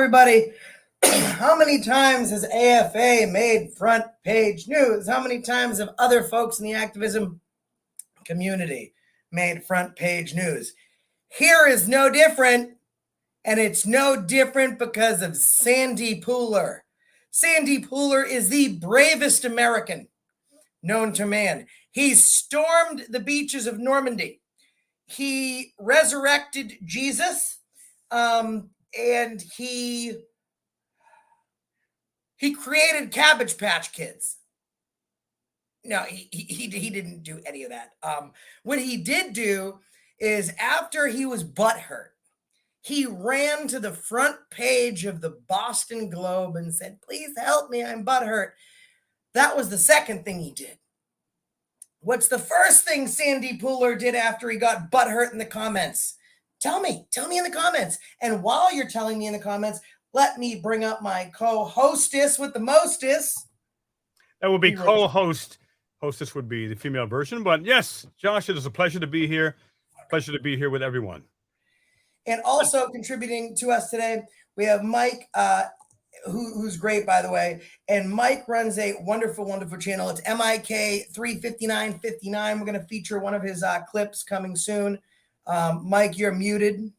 everybody. How many times has AFA made front page news? How many times have other folks in the activism community made front page news? Here is no different, and it's no different because of Sandy Pooler. Sandy Pooler is the bravest American known to man. He stormed the beaches of Normandy. He resurrected Jesus, and he created Cabbage Patch Kids. No, he didn't do any of that. What he did do is, after he was butthurt, he ran to the front page of the Boston Globe and said, "Please help me, I'm butthurt." That was the second thing he did. What's the first thing Sandy Pooler did after he got butthurt in the comments? Tell me in the comments. And while you're telling me in the comments, let me bring up my co-hostess with the mostess. That would be co-host. Hostess would be the female version. But yes, Josh, it is a pleasure to be here. Pleasure to be here with everyone. And also contributing to us today, we have Mike, who's great, by the way. And Mike runs a wonderful, wonderful channel. It's MIK35959. We're going to feature one of his clips coming soon. Mike, you're muted.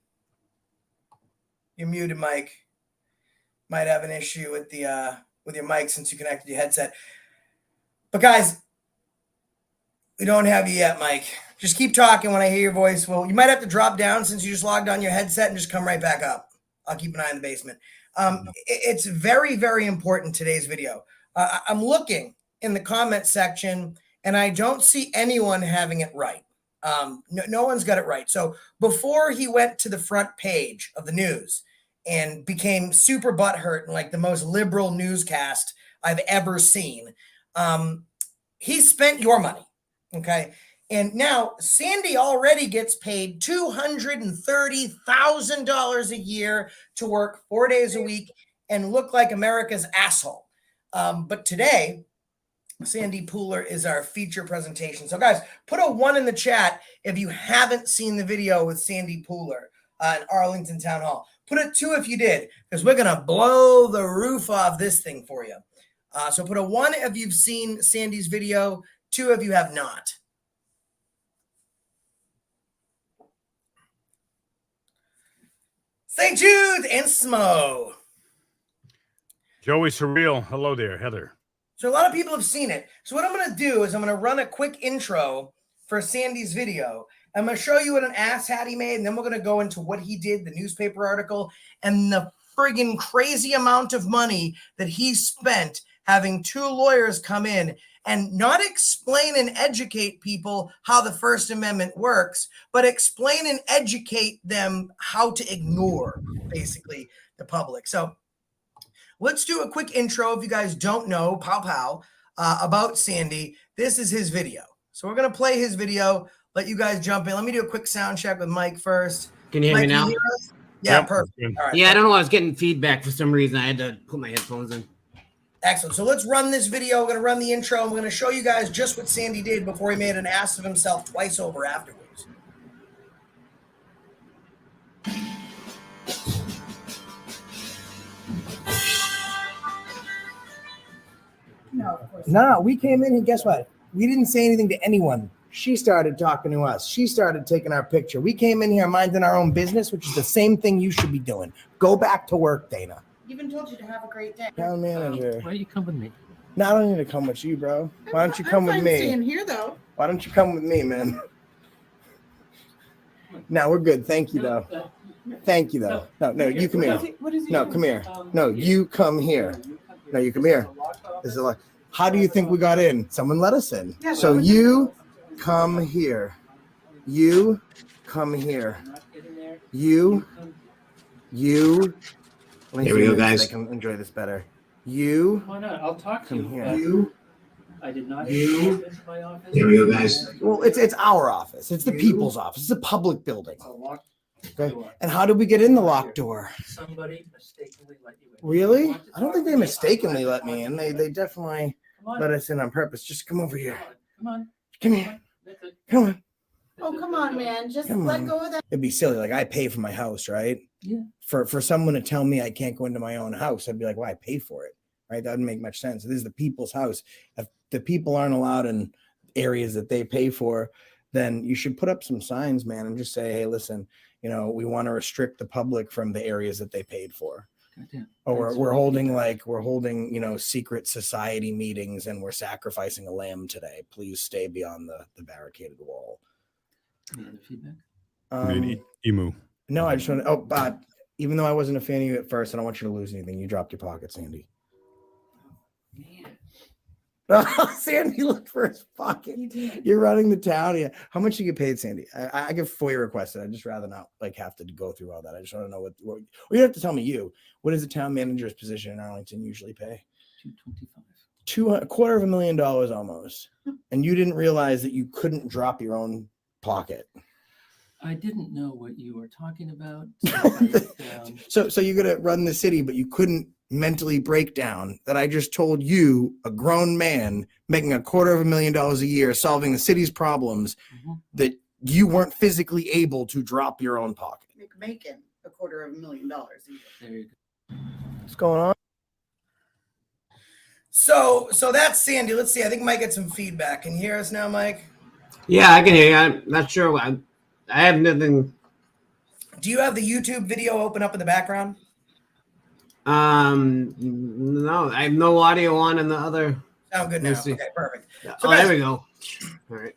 You're muted, Mike. Might have an issue with your mic since you connected your headset. But guys, we don't have you yet, Mike. Just keep talking when I hear your voice. Well, you might have to drop down since you just logged on your headset and just come right back up. I'll keep an eye in the basement. It's very, very important, today's video. I'm looking in the comment section and I don't see anyone having it right. No one's got it right. So before he went to the front page of the news and became super butthurt and like the most liberal newscast I've ever seen, he spent your money. Okay. And now Sandy already gets paid $230,000 a year to work 4 days a week and look like America's asshole. But today, Sandy Pooler is our feature presentation. So guys, put a 1 in the chat if you haven't seen the video with Sandy Pooler in Arlington Town Hall. Put a 2 if you did, because we're going to blow the roof off this thing for you. So put a 1 if you've seen Sandy's video, 2 if you have not. St. Jude and Smo. Joey Surreal. Hello there, Heather. So a lot of people have seen it. So what I'm going to do is I'm going to run a quick intro for Sandy's video. I'm going to show you what an ass hat he made, and then we're going to go into what he did, the newspaper article, and the friggin' crazy amount of money that he spent having 2 lawyers come in and not explain and educate people how the First Amendment works, but explain and educate them how to ignore, basically, the public. So let's do a quick intro. If you guys don't know, about Sandy, this is his video. So we're going to play his video, let you guys jump in. Let me do a quick sound check with Mike first. Can you hear me now? Yeah, yep. Perfect. All right. Yeah, I don't know. I was getting feedback for some reason. I had to put my headphones in. Excellent. So let's run this video. We're going to run the intro, and we're going to show you guys just what Sandy did before he made an ass of himself twice over afterwards. No, of course not. No, we came in and guess what? We didn't say anything to anyone. She started talking to us. She started taking our picture. We came in here minding our own business, which is the same thing you should be doing. Go back to work, Dana. Even told you to have a great day. Town manager. Why do you come with me? No, I don't need to come with you, bro. Why don't you come with me? I'm staying here, though. Why don't you come with me, man? No, we're good. Thank you, though. Thank you, though. No, you come here. No, come here. No, you come here. No, you come here. This is like, how do you think we got in? Someone let us in. So you come here. You come here. You. Here we go, guys. I can enjoy this better. You. Why not? I'll talk to you. Here. You. I did not. You. This is my office. Here we go, guys. Well, it's our office. It's the people's office. It's a public building. Okay. And how did we get in the locked door? Somebody mistakenly let you in. Really? I don't think they mistakenly let me in. They definitely let us in on purpose. Just come over here. Come on. Come here. That's it. Come on. Oh, come on, man. Just Come let on. go of that. It'd be silly. Like I pay for my house, right? Yeah. For someone to tell me I can't go into my own house, I'd be like, well, I pay for it, right? That wouldn't make much sense. This is the people's house. If the people aren't allowed in areas that they pay for, then you should put up some signs, man, and just say, hey, listen, we want to restrict the public from the areas that they paid for. Goddamn. Or That's we're what- holding secret society meetings and we're sacrificing a lamb today. Please stay beyond the barricaded wall. Any other feedback? Emu. No, I just want to. But even though I wasn't a fan of you at first, I don't want you to lose anything. You dropped your pocket, Sandy. Man. Sandy looked for his pocket. You're running the town. Yeah. How much you get paid, Sandy? I get FOIA requested. I'd just rather not have to go through all that. I just want to know what you have to tell me. What does the town manager's position in Arlington usually pay? $225. $250,000 almost. And you didn't realize that you couldn't drop your own pocket. I didn't know what you were talking about. So I wrote down, So you're gonna run the city, but you couldn't mentally break down that I just told you, a grown man making $250,000 a year, solving the city's problems, that you weren't physically able to drop your own pocket. Making $250,000. there you go. What's going on? So that's Sandy. Let's see. I think Mike had some feedback. Can you hear us now, Mike? Yeah, I can hear you. I'm not sure. I have nothing. Do you have the YouTube video open up in the background? No, I have no audio on in the other. Sound good now. Let's see. Okay, perfect. Yeah. So Oh, guys- there we go. All right.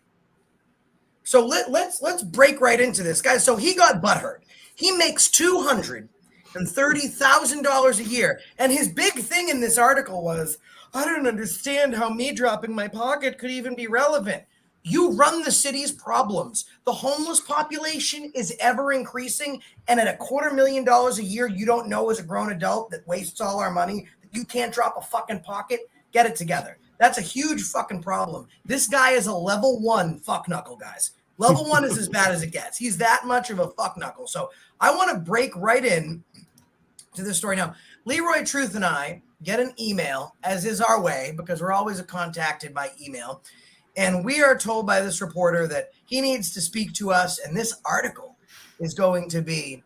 So let's break right into this, guys. So he got butthurt. He makes $230,000 a year, and his big thing in this article was, I don't understand how me dropping my pocket could even be relevant. You run the city's problems. The homeless population is ever increasing, and at $250,000 a year, you don't know as a grown adult that wastes all our money that you can't drop a fucking pocket. Get it together. That's a huge fucking problem. This guy is a level 1 fuck knuckle, guys. Level 1 is as bad as it gets. He's that much of a fuck knuckle. So I want to break right in to this story now. Leroy Truth and I get an email, as is our way, because we're always contacted by email. And we are told by this reporter that he needs to speak to us. And this article is going to be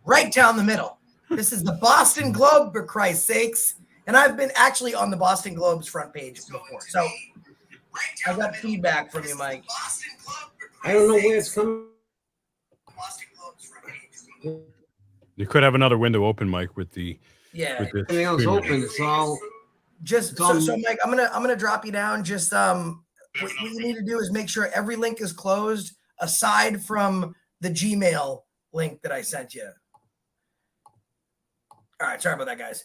right down the middle. This is the Boston Globe, for Christ's sakes. And I've been actually on the Boston Globe's front page before. So I got feedback from you, Mike. I don't know where it's coming. You could have another window open, Mike, with the Yeah. with this Everything else streamer. open. It's all. Just so Mike, I'm gonna drop you down. Just what you need to do is make sure every link is closed aside from the Gmail link that I sent you. All right, sorry about that, guys.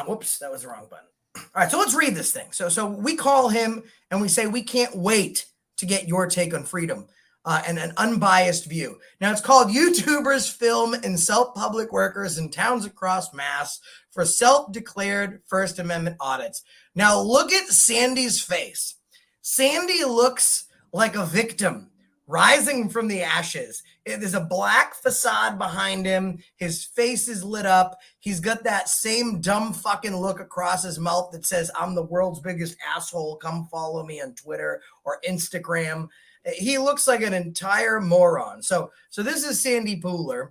Whoops, that was the wrong button. All right, so let's read this thing. So we call him and we say we can't wait to get your take on freedom and an unbiased view. Now it's called YouTubers Film and Self-Public Workers in Towns Across Mass for Self-Declared First Amendment Audits. Now look at Sandy's face. Sandy looks like a victim rising from the ashes. There's a black facade behind him. His face is lit up. He's got that same dumb fucking look across his mouth that says, I'm the world's biggest asshole. Come follow me on Twitter or Instagram. He looks like an entire moron. So this is Sandy Pooler.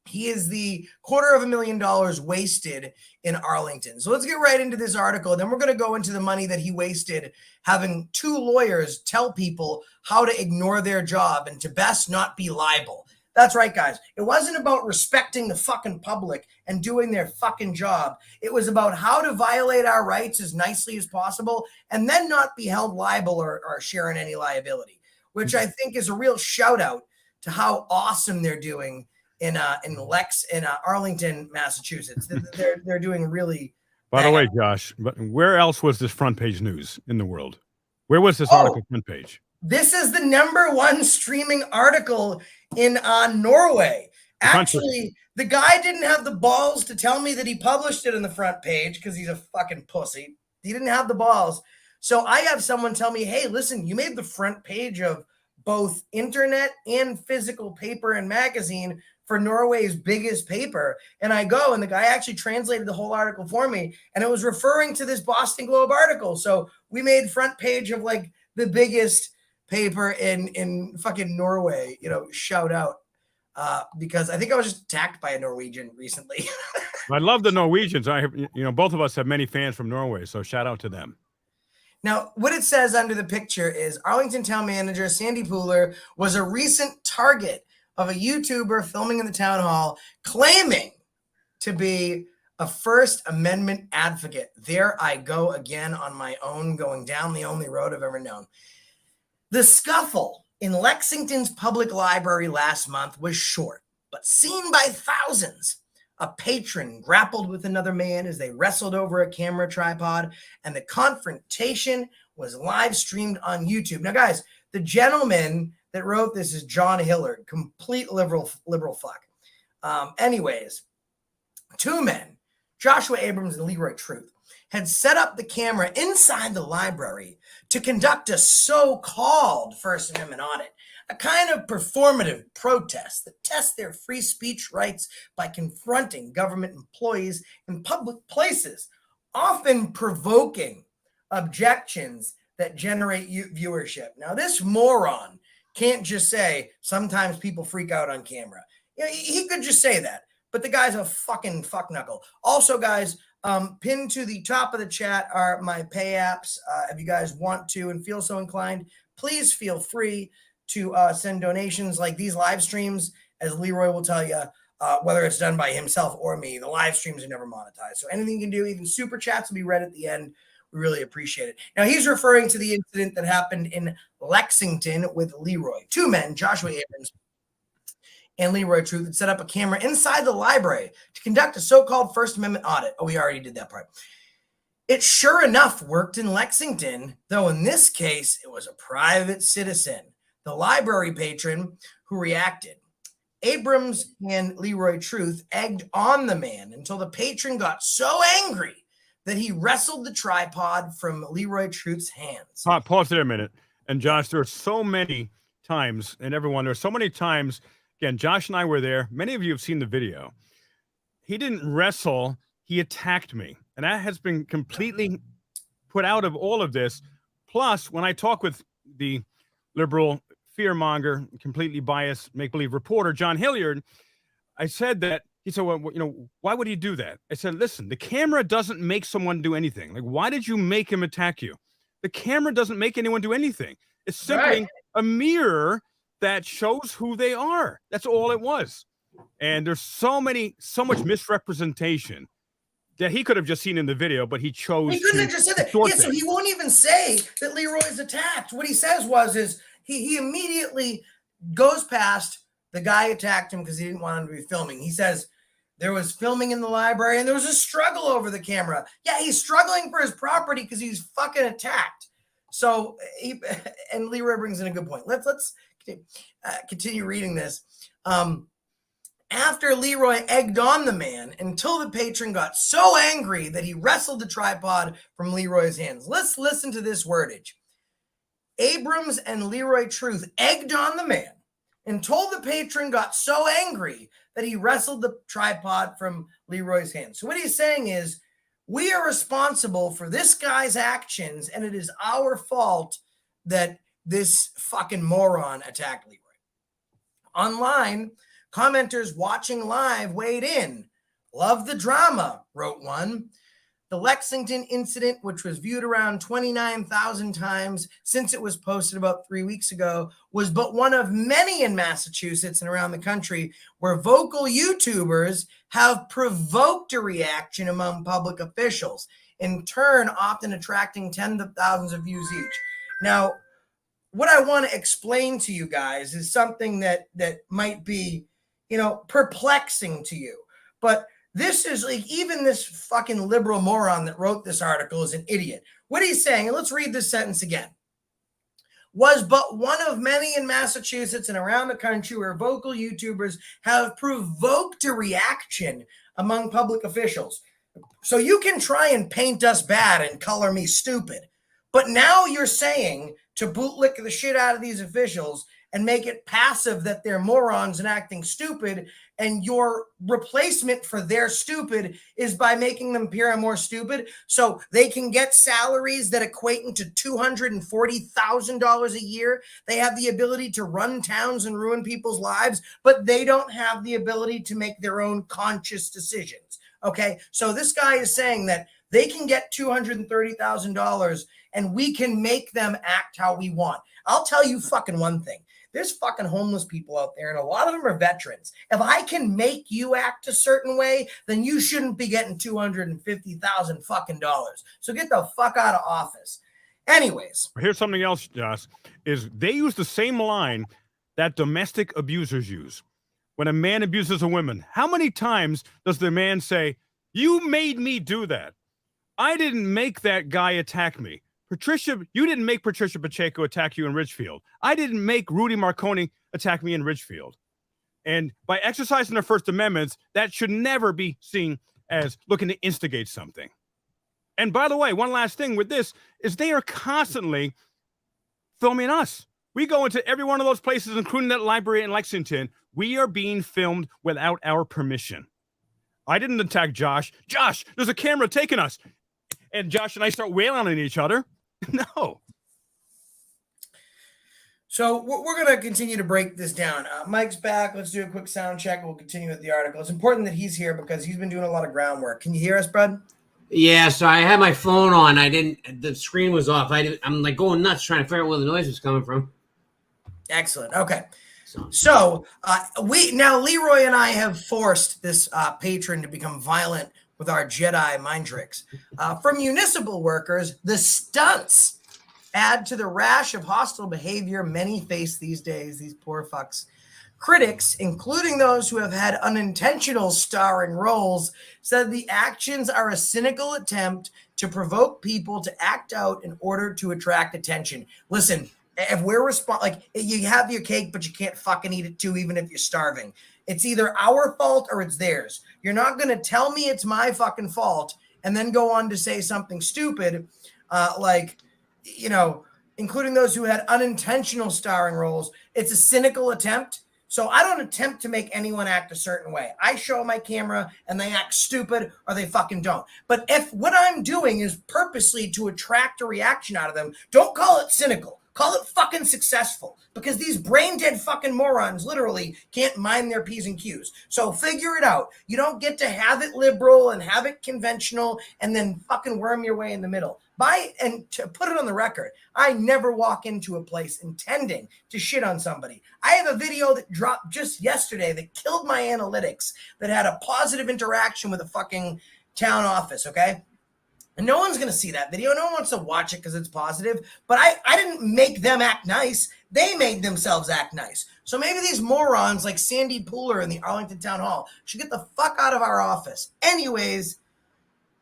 He is the $250,000 wasted in Arlington. So let's get right into this article. Then we're going to go into the money that he wasted having 2 lawyers tell people how to ignore their job and to best not be liable. That's right, guys. It wasn't about respecting the fucking public and doing their fucking job. It was about how to violate our rights as nicely as possible and then not be held liable or share in any liability, which I think is a real shout out to how awesome they're doing in Arlington, Massachusetts. They're doing really. By the way, Josh, but where else was this front page news in the world? Where was this article front page? This is the #1 streaming article in Norway. Actually, the guy didn't have the balls to tell me that he published it on the front page because he's a fucking pussy. He didn't have the balls. So I have someone tell me, hey, listen, you made the front page of both internet and physical paper and magazine for Norway's biggest paper. And I go, and the guy actually translated the whole article for me, and it was referring to this Boston Globe article. So we made front page of like the biggest paper in fucking Norway, shout out. Because I think I was just attacked by a Norwegian recently. I love the Norwegians. Both of us have many fans from Norway, so shout out to them. Now, what it says under the picture is Arlington Town Manager Sandy Pooler was a recent target of a YouTuber filming in the town hall claiming to be a First Amendment advocate. There I go again on my own, going down the only road I've ever known. The scuffle in Lexington's public library last month was short, but seen by thousands. A patron grappled with another man as they wrestled over a camera tripod, and the confrontation was live streamed on YouTube. Now, guys, the gentleman that wrote this is John Hillard, complete liberal fuck. Anyways, two men, Joshua Abrams and Leroy Truth, had set up the camera inside the library to conduct a so-called First Amendment audit, a kind of performative protest that tests their free speech rights by confronting government employees in public places, often provoking objections that generate viewership. Now, this moron can't just say, sometimes people freak out on camera. He could just say that, but the guy's a fucking fuck knuckle. Also, guys, pinned to the top of the chat are my pay apps. If you guys want to and feel so inclined, please feel free to send donations like these live streams. As Leroy will tell you, whether it's done by himself or me, the live streams are never monetized. So anything you can do, even super chats will be read at the end. We really appreciate it. Now, he's referring to the incident that happened in Lexington with Leroy. Two men, Joshua Abrams and Leroy Truth, had set up a camera inside the library to conduct a so-called First Amendment audit. Oh, we already did that part. It sure enough worked in Lexington, though in this case, it was a private citizen, the library patron, who reacted. Abrams and Leroy Truth egged on the man until the patron got so angry that he wrestled the tripod from Leroy Truth's hands. Pause there a minute. And Josh, there are so many times, and everyone, there are so many times, again, Josh and I were there. Many of you have seen the video. He didn't wrestle, he attacked me. And that has been completely put out of all of this. Plus, when I talk with the liberal fearmonger, completely biased, make-believe reporter, John Hilliard, I said that, he said, well, why would he do that? I said, listen, the camera doesn't make someone do anything. Like, why did you make him attack you? The camera doesn't make anyone do anything. It's simply a mirror that shows who they are. That's all it was. And there's so much misrepresentation that he could have just seen in the video, but he chose. He couldn't have just said that. Yeah, so he won't even say that Leroy is attacked. What he says is he immediately goes past the guy attacked him because he didn't want him to be filming. He says there was filming in the library and there was a struggle over the camera. Yeah, he's struggling for his property because he's fucking attacked. So and Leroy brings in a good point. Let's continue reading this. After Leroy egged on the man until the patron got so angry that he wrestled the tripod from Leroy's hands. Let's listen to this wordage. Abrams and Leroy Truth egged on the man until the patron got so angry that he wrestled the tripod from Leroy's hands. So what he's saying is, we are responsible for this guy's actions, and it is our fault that this fucking moron attacked Leroy. Online, commenters watching live weighed in. Love the drama, wrote one. The Lexington incident, which was viewed around 29,000 times since it was posted about 3 weeks ago, was but one of many in Massachusetts and around the country where vocal YouTubers have provoked a reaction among public officials, in turn often attracting tens of thousands of views each. Now, what I want to explain to you guys is something that might be, perplexing to you. But this is like, even this fucking liberal moron that wrote this article is an idiot. What he's saying, and let's read this sentence again, was but one of many in Massachusetts and around the country where vocal YouTubers have provoked a reaction among public officials. So you can try and paint us bad and color me stupid, but now you're saying to bootlick the shit out of these officials and make it passive that they're morons and acting stupid, And your replacement for their stupid is by making them appear more stupid so they can get salaries that equate to $240,000 a year. They have the ability to run towns and ruin people's lives, but they don't have the ability to make their own conscious decisions. Okay, so this guy is saying that they can get $230,000 and we can make them act how we want. I'll tell you fucking one thing. There's fucking homeless people out there, and a lot of them are veterans. If I can make you act a certain way, then you shouldn't be getting $250,000 fucking dollars. So get the fuck out of office. Anyways. Here's something else, Josh, is they use the same line that domestic abusers use. When a man abuses a woman, how many times does the man say, "You made me do that. I didn't make that guy attack me. Patricia, you didn't make Patricia Pacheco attack you in Ridgefield. I didn't make Rudy Marconi attack me in Ridgefield." And by exercising their First Amendments, that should never be seen as looking to instigate something. And by the way, one last thing with this is they are constantly filming us. We go into every one of those places, including that library in Lexington. We are being filmed without our permission. I didn't attack Josh. Josh, there's a camera taking us. And Josh and I start wailing on each other. No. So we're going to continue to break this down. Mike's back. Let's do a quick sound check. We'll continue with the article. It's important that he's here because he's been doing a lot of groundwork. Can you hear us, bud? Yeah, so I had my phone on. The screen was off. I'm like going nuts trying to figure out where the noise was coming from. Excellent. Okay. So Leroy and I have forced this patron to become violent with our Jedi mind tricks. For municipal workers, the stunts add to the rash of hostile behavior many face these days, these poor fucks. Critics, including those who have had unintentional starring roles, said the actions are a cynical attempt to provoke people to act out in order to attract attention. Listen, if we're you have your cake, but you can't fucking eat it too, even if you're starving. It's either our fault or it's theirs. You're not going to tell me it's my fucking fault and then go on to say something stupid, including those who had unintentional starring roles. It's a cynical attempt. So I don't attempt to make anyone act a certain way. I show my camera and they act stupid or they fucking don't. But if what I'm doing is purposely to attract a reaction out of them, don't call it cynical. Call it fucking successful, because these brain dead fucking morons literally can't mind their P's and Q's. So figure it out. You don't get to have it liberal and have it conventional and then fucking worm your way in the middle. And to put it on the record, I never walk into a place intending to shit on somebody. I have a video that dropped just yesterday that killed my analytics that had a positive interaction with a fucking town office, okay? And no one's going to see that video. No one wants to watch it because it's positive. But I didn't make them act nice. They made themselves act nice. So maybe these morons like Sandy Pooler in the Arlington Town Hall should get the fuck out of our office. Anyways,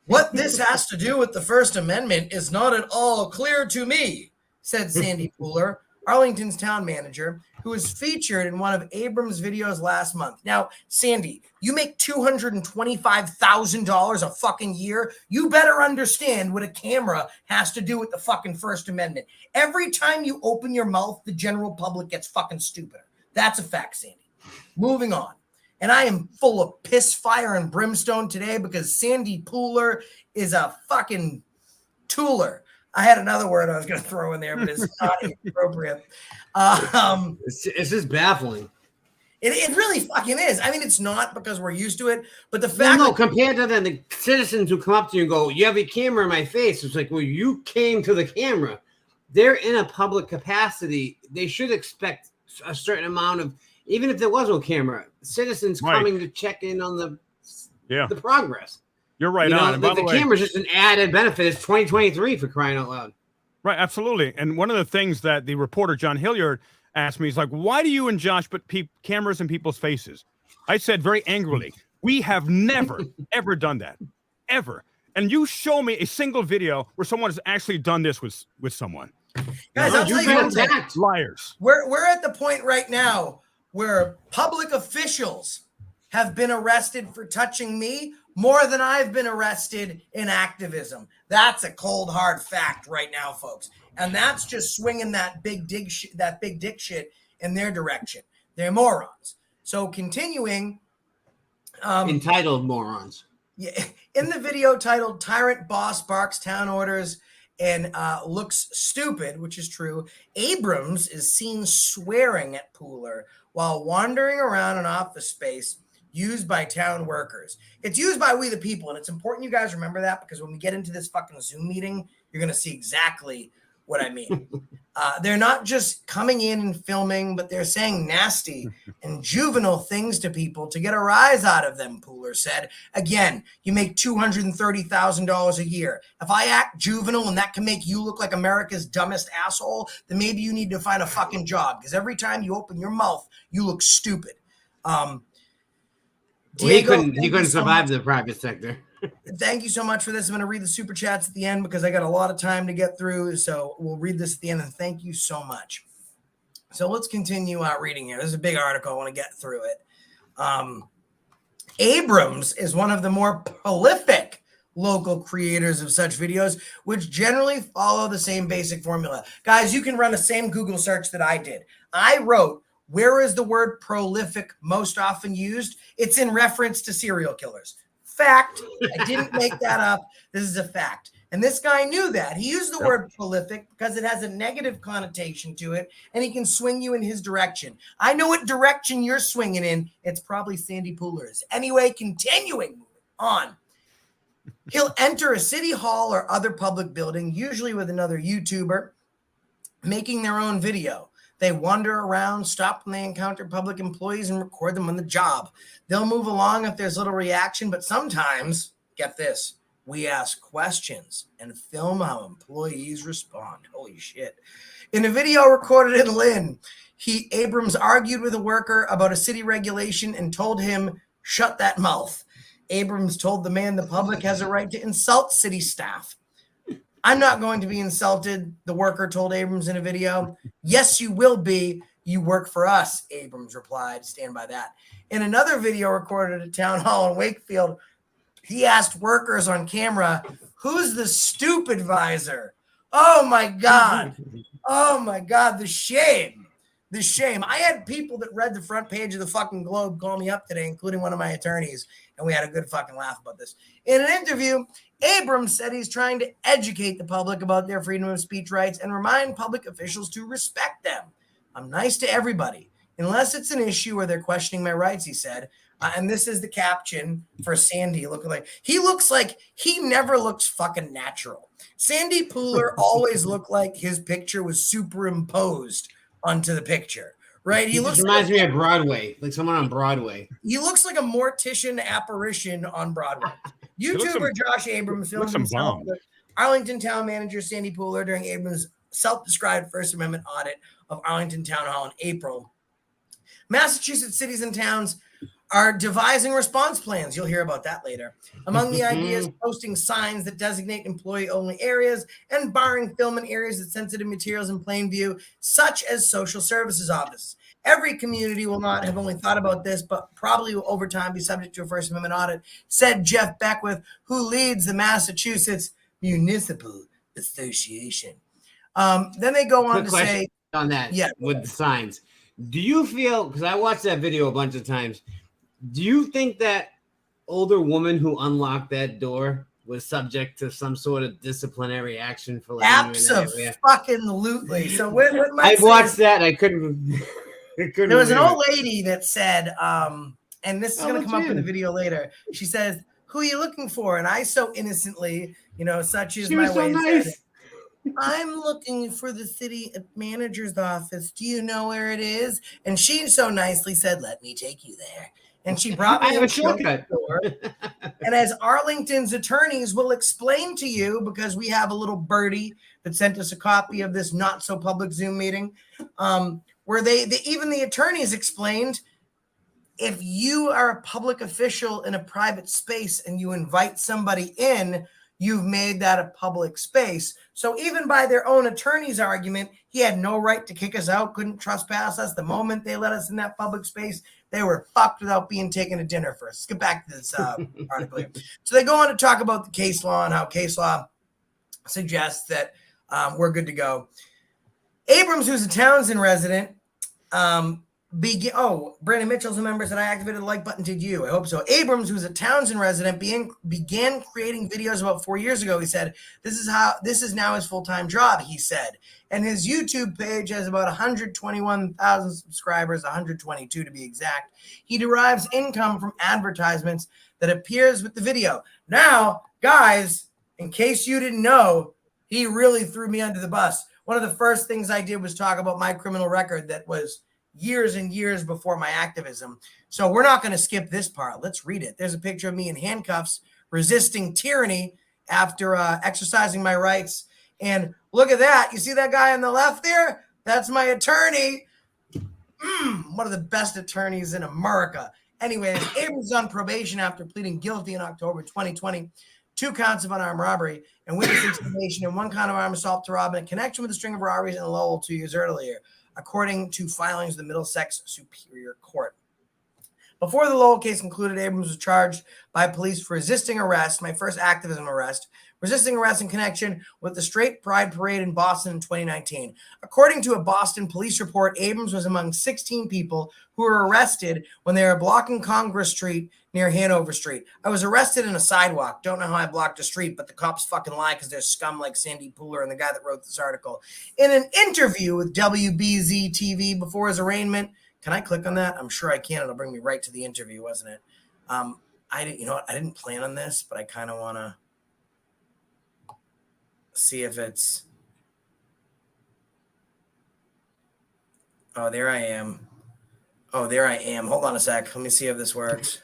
what this has to do with the First Amendment is not at all clear to me, said Sandy Pooler, Arlington's town manager, who was featured in one of Abrams' videos last month. Now, Sandy, you make $225,000 a fucking year. You better understand what a camera has to do with the fucking First Amendment. Every time you open your mouth, the general public gets fucking stupider. That's a fact, Sandy. Moving on. And I am full of piss, fire, and brimstone today because Sandy Pooler is a fucking tooler. I had another word I was going to throw in there, but it's not appropriate. It's just baffling. It really fucking is. I mean, it's not because we're used to it, but the fact compared to the citizens who come up to you and go, "You have a camera in my face." It's like, well, you came to the camera. They're in a public capacity. They should expect a certain amount of, even if there was no camera, citizens coming to check in on the progress. You're right on. And the camera's just an added benefit. It's 2023 for crying out loud. Right, absolutely. And one of the things that the reporter John Hilliard asked me is like, why do you and Josh put cameras in people's faces? I said very angrily, we have never, ever done that. Ever. And you show me a single video where someone has actually done this with someone. Guys, I'll tell you one thing. Liars. We're at the point right now where public officials have been arrested for touching me more than I've been arrested in activism. That's a cold, hard fact right now, folks. And that's just swinging that big dick shit in their direction. They're morons. So continuing, Entitled morons. Yeah, in the video titled "Tyrant Boss Barks Town Orders and Looks Stupid," which is true, Abrams is seen swearing at Pooler while wandering around an office space used by town workers. It's used by we the people, and it's important you guys remember that, because when we get into this fucking Zoom meeting, you're going to see exactly what I mean. They're not just coming in and filming, but they're saying nasty and juvenile things to people to get a rise out of them, Pooler said. Again, you make $230,000 a year. If I act juvenile and that can make you look like America's dumbest asshole, then maybe you need to find a fucking job, because every time you open your mouth, you look stupid. Diego, he couldn't survive the private sector. Thank you so much for this. I'm going to read the super chats at the end because I got a lot of time to get through. So we'll read this at the end, and thank you so much. So let's continue reading here. This is a big article. I want to get through it. Abrams is one of the more prolific local creators of such videos, which generally follow the same basic formula. Guys, you can run the same Google search that I did. I wrote, where is the word prolific most often used? It's in reference to serial killers. Fact. I didn't make that up. This is a fact. And this guy knew that. He used the word prolific because it has a negative connotation to it, and he can swing you in his direction. I know what direction you're swinging in. It's probably Sandy Pooler's. Anyway, continuing on. He'll enter a city hall or other public building, usually with another YouTuber, making their own video. They wander around, stop when they encounter public employees, and record them on the job. They'll move along if there's little reaction, but sometimes, get this, we ask questions and film how employees respond. Holy shit. In a video recorded in Lynn, Abrams argued with a worker about a city regulation and told him, shut that mouth. Abrams told the man the public has a right to insult city staff. I'm not going to be insulted, the worker told Abrams in a video. Yes, you will be. You work for us, Abrams replied. Stand by that. In another video recorded at a town hall in Wakefield, he asked workers on camera, who's the stupid visor? Oh, my God. Oh, my God. The shame. The shame. I had people that read the front page of the fucking Globe call me up today, including one of my attorneys, and we had a good fucking laugh about this. In an interview, Abrams said he's trying to educate the public about their freedom of speech rights and remind public officials to respect them. I'm nice to everybody, unless it's an issue where they're questioning my rights, he said. And this is the caption for Sandy. He looks like he never looks fucking natural. Sandy Pooler always looked like his picture was superimposed onto the picture, right? He looks reminds me of Broadway, like someone on Broadway. He looks like a mortician apparition on Broadway. YouTuber Josh Abrams filmed himself with Arlington Town Manager Sandy Pooler during Abrams' self-described First Amendment audit of Arlington Town Hall in April. Massachusetts cities and towns are devising response plans. You'll hear about that later. Among the ideas, posting signs that designate employee-only areas and barring film in areas with sensitive materials in plain view, such as social services offices. Every community will not have only thought about this, but probably will over time be subject to a First Amendment audit, said Jeff Beckwith, who leads the Massachusetts Municipal Association. Then they go on to say on that, with the signs. Do you feel, because I watched that video a bunch of times, do you think that older woman who unlocked that door was subject to some sort of disciplinary action for Absolutely. So I watched that. I couldn't. There was an old lady that said, and this is going to come up in the video later. She says, "Who are you looking for?" And I so innocently, such is my way, said, "I'm looking for the city manager's office. Do you know where it is?" And she so nicely said, "Let me take you there." And she brought me a shortcut door. And as Arlington's attorneys will explain to you, because we have a little birdie that sent us a copy of this not so public Zoom meeting, where even the attorneys explained, if you are a public official in a private space and you invite somebody in, you've made that a public space. So even by their own attorney's argument, he had no right to kick us out, couldn't trespass us. The moment they let us in that public space, they were fucked without being taken to dinner first. Let's get back to this article here. So they go on to talk about the case law and how case law suggests that we're good to go. Abrams, who's a Townsend resident, Brandon Mitchell's a member said I activated the like button. Did you? I hope so. Abrams, who's a Townsend resident, began creating videos about 4 years ago. He said, this is now his full-time job, he said. And his YouTube page has about 121,000 subscribers, 122 to be exact. He derives income from advertisements that appears with the video. Now, guys, in case you didn't know, he really threw me under the bus. One of the first things I did was talk about my criminal record that was years and years before my activism. So we're not going to skip this part. Let's read it. There's a picture of me in handcuffs resisting tyranny after exercising my rights. And look at that. You see that guy on the left there? That's my attorney. One of the best attorneys in America. Anyways, Abrams on probation after pleading guilty in October 2020. 2 counts of unarmed robbery and witness intimidation and 1 count of armed assault to rob in connection with a string of robberies in Lowell 2 years earlier, according to filings of the Middlesex Superior Court. Before the Lowell case concluded, Abrams was charged by police for resisting arrest, my first activism arrest, resisting arrest in connection with the Straight Pride Parade in Boston in 2019. According to a Boston police report, Abrams was among 16 people who were arrested when they were blocking Congress Street near Hanover Street. I was arrested in a sidewalk. Don't know how I blocked a street, but the cops fucking lie because they're scum like Sandy Pooler and the guy that wrote this article. In an interview with WBZ TV before his arraignment, can I click on that? I'm sure I can. It'll bring me right to the interview, wasn't it? I didn't plan on this, but I kind of want to see if it's. Oh, there I am. Hold on a sec. Let me see if this works.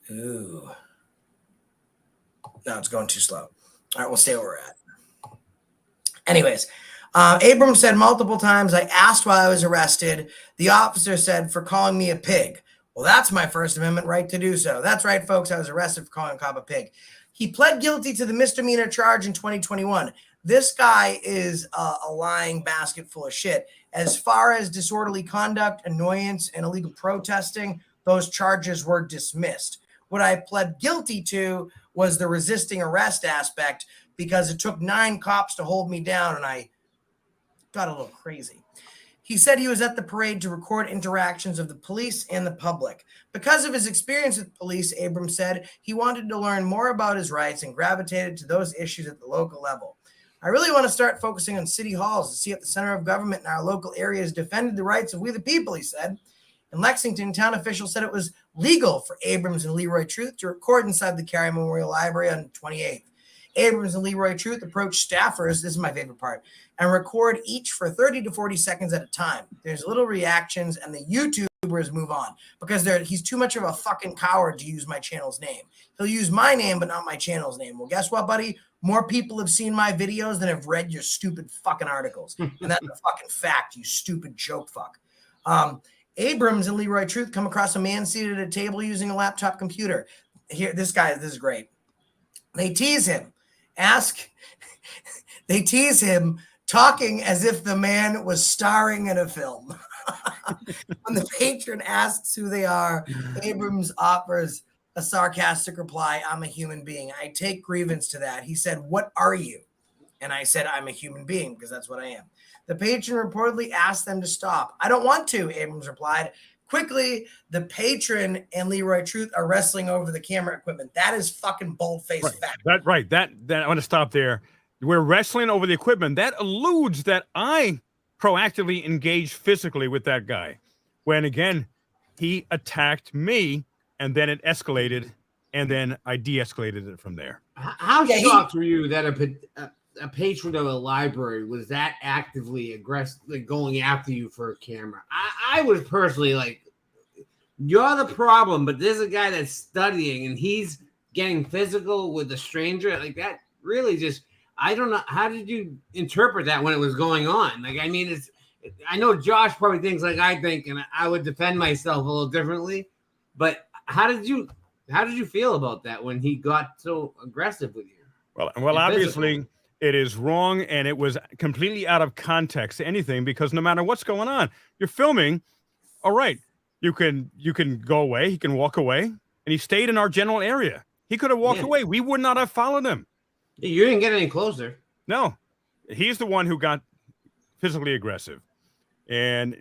Ooh. No, it's going too slow. All right, we'll stay where we're at. Anyways, Abrams said multiple times, I asked why I was arrested. The officer said, for calling me a pig. Well, that's my First Amendment right to do so. That's right, folks. I was arrested for calling a cop a pig. He pled guilty to the misdemeanor charge in 2021. This guy is a lying basket full of shit. As far as disorderly conduct, annoyance, and illegal protesting, those charges were dismissed. What I pled guilty to was the resisting arrest aspect because it took 9 cops to hold me down and I got a little crazy. He said he was at the parade to record interactions of the police and the public. Because of his experience with police, Abrams said he wanted to learn more about his rights and gravitated to those issues at the local level. I really want to start focusing on city halls to see if the center of government in our local areas defended the rights of we the people, he said. In Lexington, town officials said it was legal for Abrams and Leroy Truth to record inside the Carey Memorial Library on the 28th. Abrams and Leroy Truth approached staffers, this is my favorite part, and record each for 30 to 40 seconds at a time. There's little reactions, and the YouTubers move on because he's too much of a fucking coward to use my channel's name. He'll use my name, but not my channel's name. Well, guess what, buddy? More people have seen my videos than have read your stupid fucking articles. And that's a fucking fact, you stupid joke fuck. Abrams and Leroy Truth come across a man seated at a table using a laptop computer. Here, this is great. They tease him. They tease him talking as if the man was starring in a film. When the patron asks who they are, Abrams offers a sarcastic reply, I'm a human being. I take grievance to that. He said, what are you? And I said, I'm a human being because that's what I am. The patron reportedly asked them to stop. I don't want to, Abrams replied. Quickly, the patron and Leroy Truth are wrestling over the camera equipment. That is fucking bold-faced fact. That I want to stop there. We're wrestling over the equipment. That alludes that I proactively engaged physically with that guy. When, again, he attacked me, and then it escalated, and then I de-escalated it from there. How shocked were you that a patron of a library was that actively aggressive, like going after you for a camera? I was personally like, you're the problem, but there's a guy that's studying and he's getting physical with a stranger. Like that really just, I don't know. How did you interpret that when it was going on? Like, I mean, I know Josh probably thinks like I think, and I would defend myself a little differently, but how did you feel about that when he got so aggressive with you? Well, obviously it is wrong, and it was completely out of context to anything, because no matter what's going on, you're filming. All right, you can go away. He can walk away, and he stayed in our general area. He could have walked away. We would not have followed him. You didn't get any closer. No, he's the one who got physically aggressive. And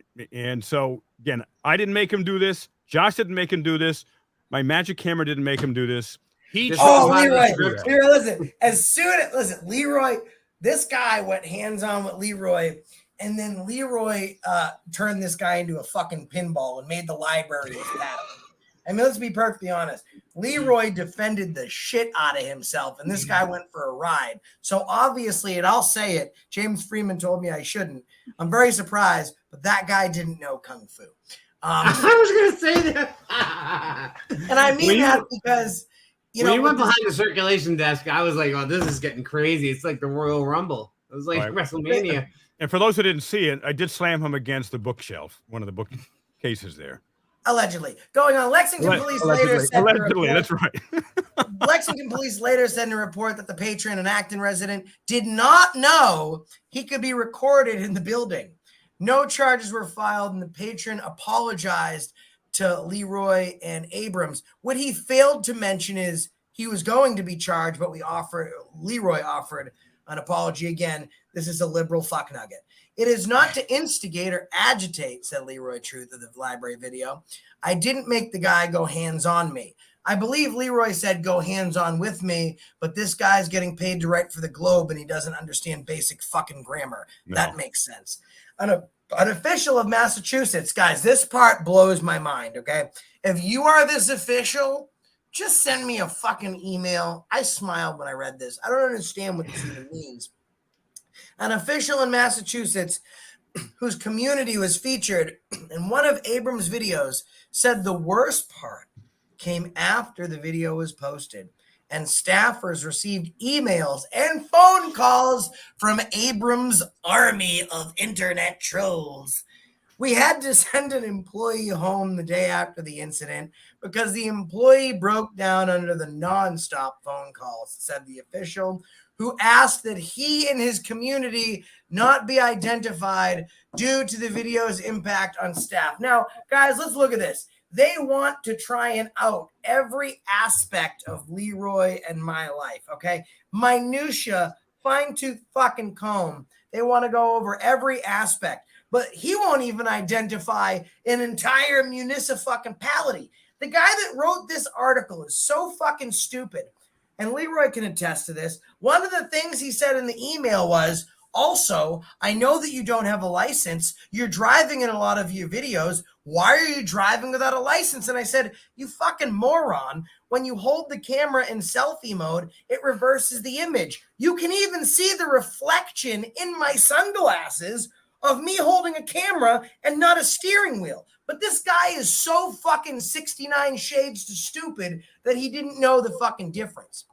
so again, I didn't make him do this. Josh didn't make him do this. My magic camera didn't make him do this. He This chose Oh, is to Leroy, do that. Leroy, listen. Listen, Leroy. This guy went hands on with Leroy, and then Leroy turned this guy into a fucking pinball and made the library his battle. I mean, let's be perfectly honest. Leroy defended the shit out of himself, and this guy went for a ride. So obviously, and I'll say it, James Freeman told me I shouldn't. I'm very surprised, but that guy didn't know Kung Fu. I was going to say that. And I mean that because, when you went behind the circulation desk, I was like, oh, this is getting crazy. It's like the Royal Rumble. It was like Right. WrestleMania. And for those who didn't see it, I did slam him against the bookshelf, one of the bookcases there. Allegedly. Going on, Lexington police later said Allegedly, that's right. Lexington police later said in a report that the patron, an Acton resident, did not know he could be recorded in the building. No charges were filed, and the patron apologized to Leroy and Abrams. What he failed to mention is he was going to be charged, but Leroy offered an apology. Again, this is a liberal fuck nugget. It is not to instigate or agitate, said Leroy Truth of the library video. I didn't make the guy go hands on me. I believe Leroy said go hands on with me, but this guy's getting paid to write for the Globe and he doesn't understand basic fucking grammar. No. That makes sense. An official of Massachusetts, guys, this part blows my mind, okay? If you are this official, just send me a fucking email. I smiled when I read this. I don't understand what this even means. An official in Massachusetts whose community was featured in one of Abrams' videos said the worst part came after the video was posted, and staffers received emails and phone calls from Abrams' army of internet trolls. We had to send an employee home the day after the incident because the employee broke down under the nonstop phone calls, said the official, who asked that he and his community not be identified due to the video's impact on staff. Now, guys, let's look at this. They want to try and out every aspect of Leroy and my life, okay? Minutia, fine-tooth fucking comb. They want to go over every aspect. But he won't even identify an entire municipality. The guy that wrote this article is so fucking stupid. And Leroy can attest to this. One of the things he said in the email was, also, I know that you don't have a license. You're driving in a lot of your videos. Why are you driving without a license? And I said, you fucking moron. When you hold the camera in selfie mode, it reverses the image. You can even see the reflection in my sunglasses of me holding a camera and not a steering wheel. But this guy is so fucking 69 shades to stupid that he didn't know the fucking difference.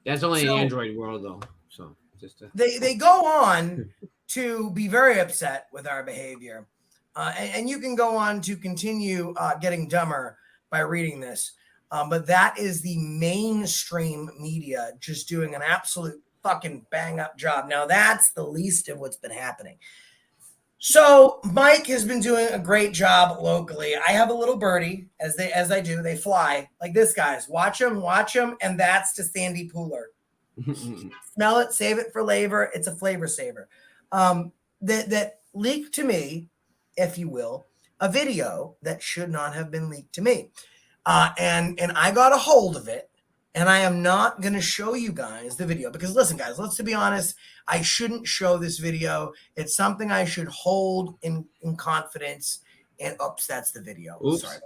That's only an Android world, though. So just they go on to be very upset with our behavior. And you can go on to continue getting dumber by reading this. But that is the mainstream media just doing an absolute fucking bang up job. Now, that's the least of what's been happening. So Mike has been doing a great job locally. I have a little birdie, as I do. They fly like this, guys. Watch them, and that's to Sandy Pooler. Smell it, save it for flavor. It's a flavor saver. That leaked to me, if you will, a video that should not have been leaked to me, and I got a hold of it. And I am not going to show you guys the video because, listen, guys, let's be honest. I shouldn't show this video. It's something I should hold in confidence. And oops, that's the video. Oops. Sorry.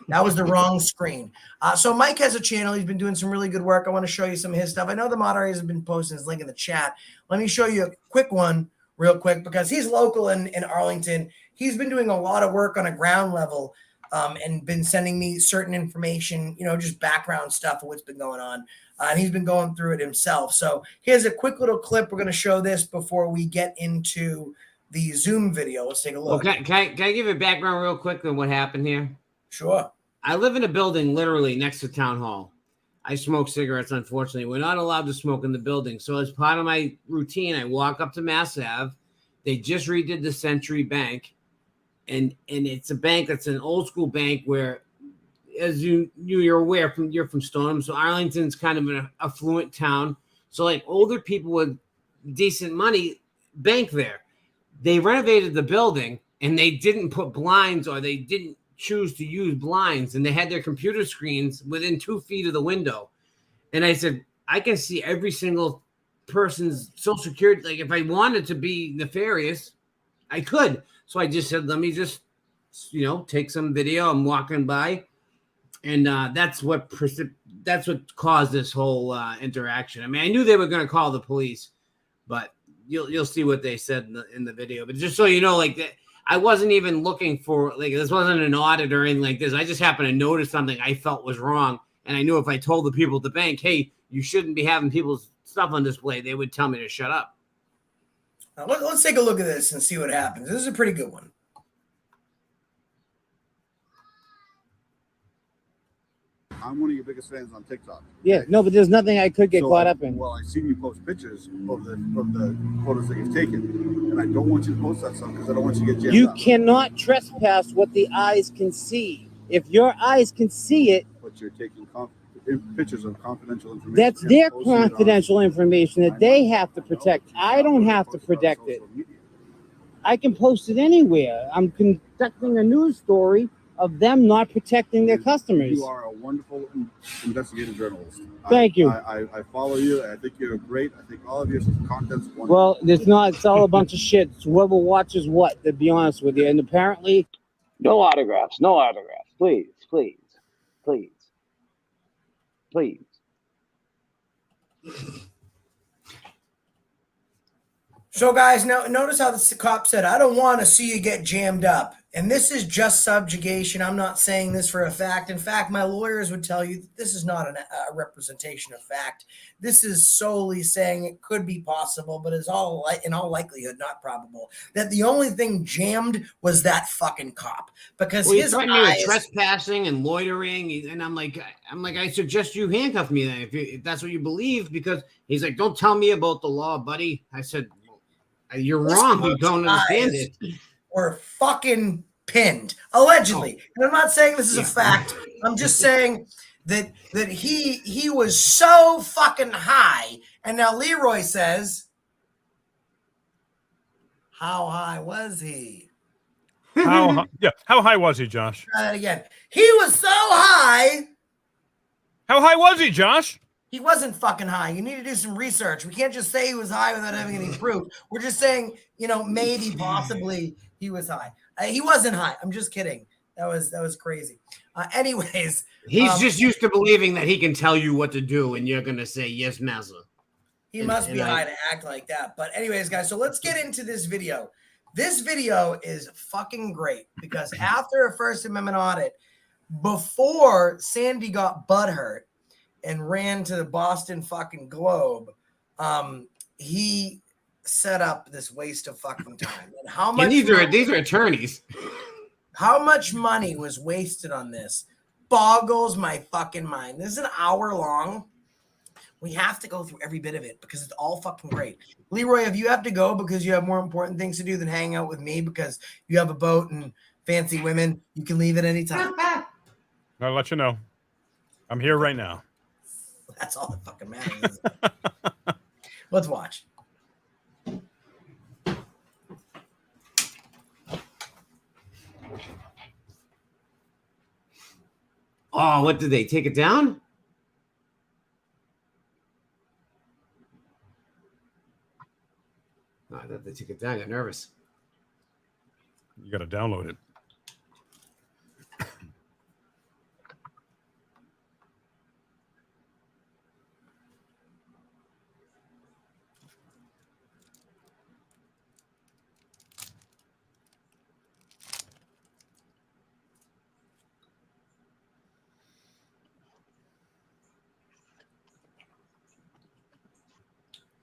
That was the wrong screen. So Mike has a channel. He's been doing some really good work. I want to show you some of his stuff. I know the moderators have been posting his link in the chat. Let me show you a quick one real quick because he's local in Arlington. He's been doing a lot of work on a ground level. And been sending me certain information, just background stuff of what's been going on. And he's been going through it himself. So here's a quick little clip. We're going to show this before we get into the Zoom video. Let's take a look. Okay, can I give you a background real quick on what happened here? Sure. I live in a building literally next to Town Hall. I smoke cigarettes, unfortunately. We're not allowed to smoke in the building. So as part of my routine, I walk up to Mass Ave. They just redid the Century Bank. And it's a bank that's an old school bank where, as you're aware, you're from Stoneham, so Arlington's kind of an affluent town. So like older people with decent money bank there. They renovated the building and they didn't put blinds, or they didn't choose to use blinds, and they had their computer screens within 2 feet of the window. And I said, I can see every single person's social security. Like, if I wanted to be nefarious, I could. So I just said, let me just, take some video. I'm walking by, and that's what caused this whole interaction. I mean, I knew they were going to call the police, but you'll see what they said in the video. But just so you know, like, that, I wasn't even looking for, like, this wasn't an audit or anything like this. I just happened to notice something I felt was wrong, and I knew if I told the people at the bank, hey, you shouldn't be having people's stuff on display, they would tell me to shut up. Now, let's take a look at this and see what happens. This is a pretty good one. I'm one of your biggest fans on TikTok. Yeah, no, but there's nothing I could get caught up in. Well, I've seen you post pictures of the photos that you've taken, and I don't want you to post that stuff because I don't want you to get jammed You up. cannot trespass what the eyes can see. If your eyes can see it, But you're taking pictures of confidential information. that's You're their posting it on- confidential information I that they know, have to I know, protect. but I don't have to post it on protect it. social media. I can post it anywhere. I'm conducting a news story of them not protecting their customers. You are a wonderful investigative journalist. Thank you. I follow you. I think you're great. I think all of your content's wonderful. Well, it's not. It's all a bunch of shit. It's whoever watches what, to be honest with you. And apparently, no autographs. No autographs. Please, please, please, please. So, guys, now notice how the cop said, I don't want to see you get jammed up. And this is just subjugation. I'm not saying this for a fact. In fact, my lawyers would tell you that this is not a representation of fact. This is solely saying it could be possible, but is in all likelihood not probable. That the only thing jammed was that fucking cop, because his threatened me with eyes. trespassing and loitering, and I'm like, I suggest you handcuff me then if that's what you believe, because he's like, don't tell me about the law, buddy. I said, you're wrong. You don't understand it. Were fucking pinned, allegedly. And I'm not saying this is a fact. I'm just saying that he was so fucking high. And now Leroy says, how high was he? How high was he, Josh? Try that again. He was so high. How high was he, Josh? He wasn't fucking high. You need to do some research. We can't just say he was high without having any proof. We're just saying, maybe, possibly he was high. He wasn't high. I'm just kidding. That was crazy. Anyways, he's just used to believing that he can tell you what to do, and you're gonna say yes, massa. He must be high to act like that. But anyways, guys, so let's get into this video. This video is fucking great because after a First Amendment audit, before Sandy got butthurt and ran to the Boston fucking Globe, he set up this waste of fucking time. And how much? And these are attorneys. How much money was wasted on this boggles my fucking mind. This is an hour long. We have to go through every bit of it because it's all fucking great. Leroy, if you have to go because you have more important things to do than hang out with me because you have a boat and fancy women, you can leave at any time. I'll let you know. I'm here right now. That's all that fucking matters. Let's watch. Oh, what did they take it down? Oh, I thought they took it down. I got nervous. You got to download it.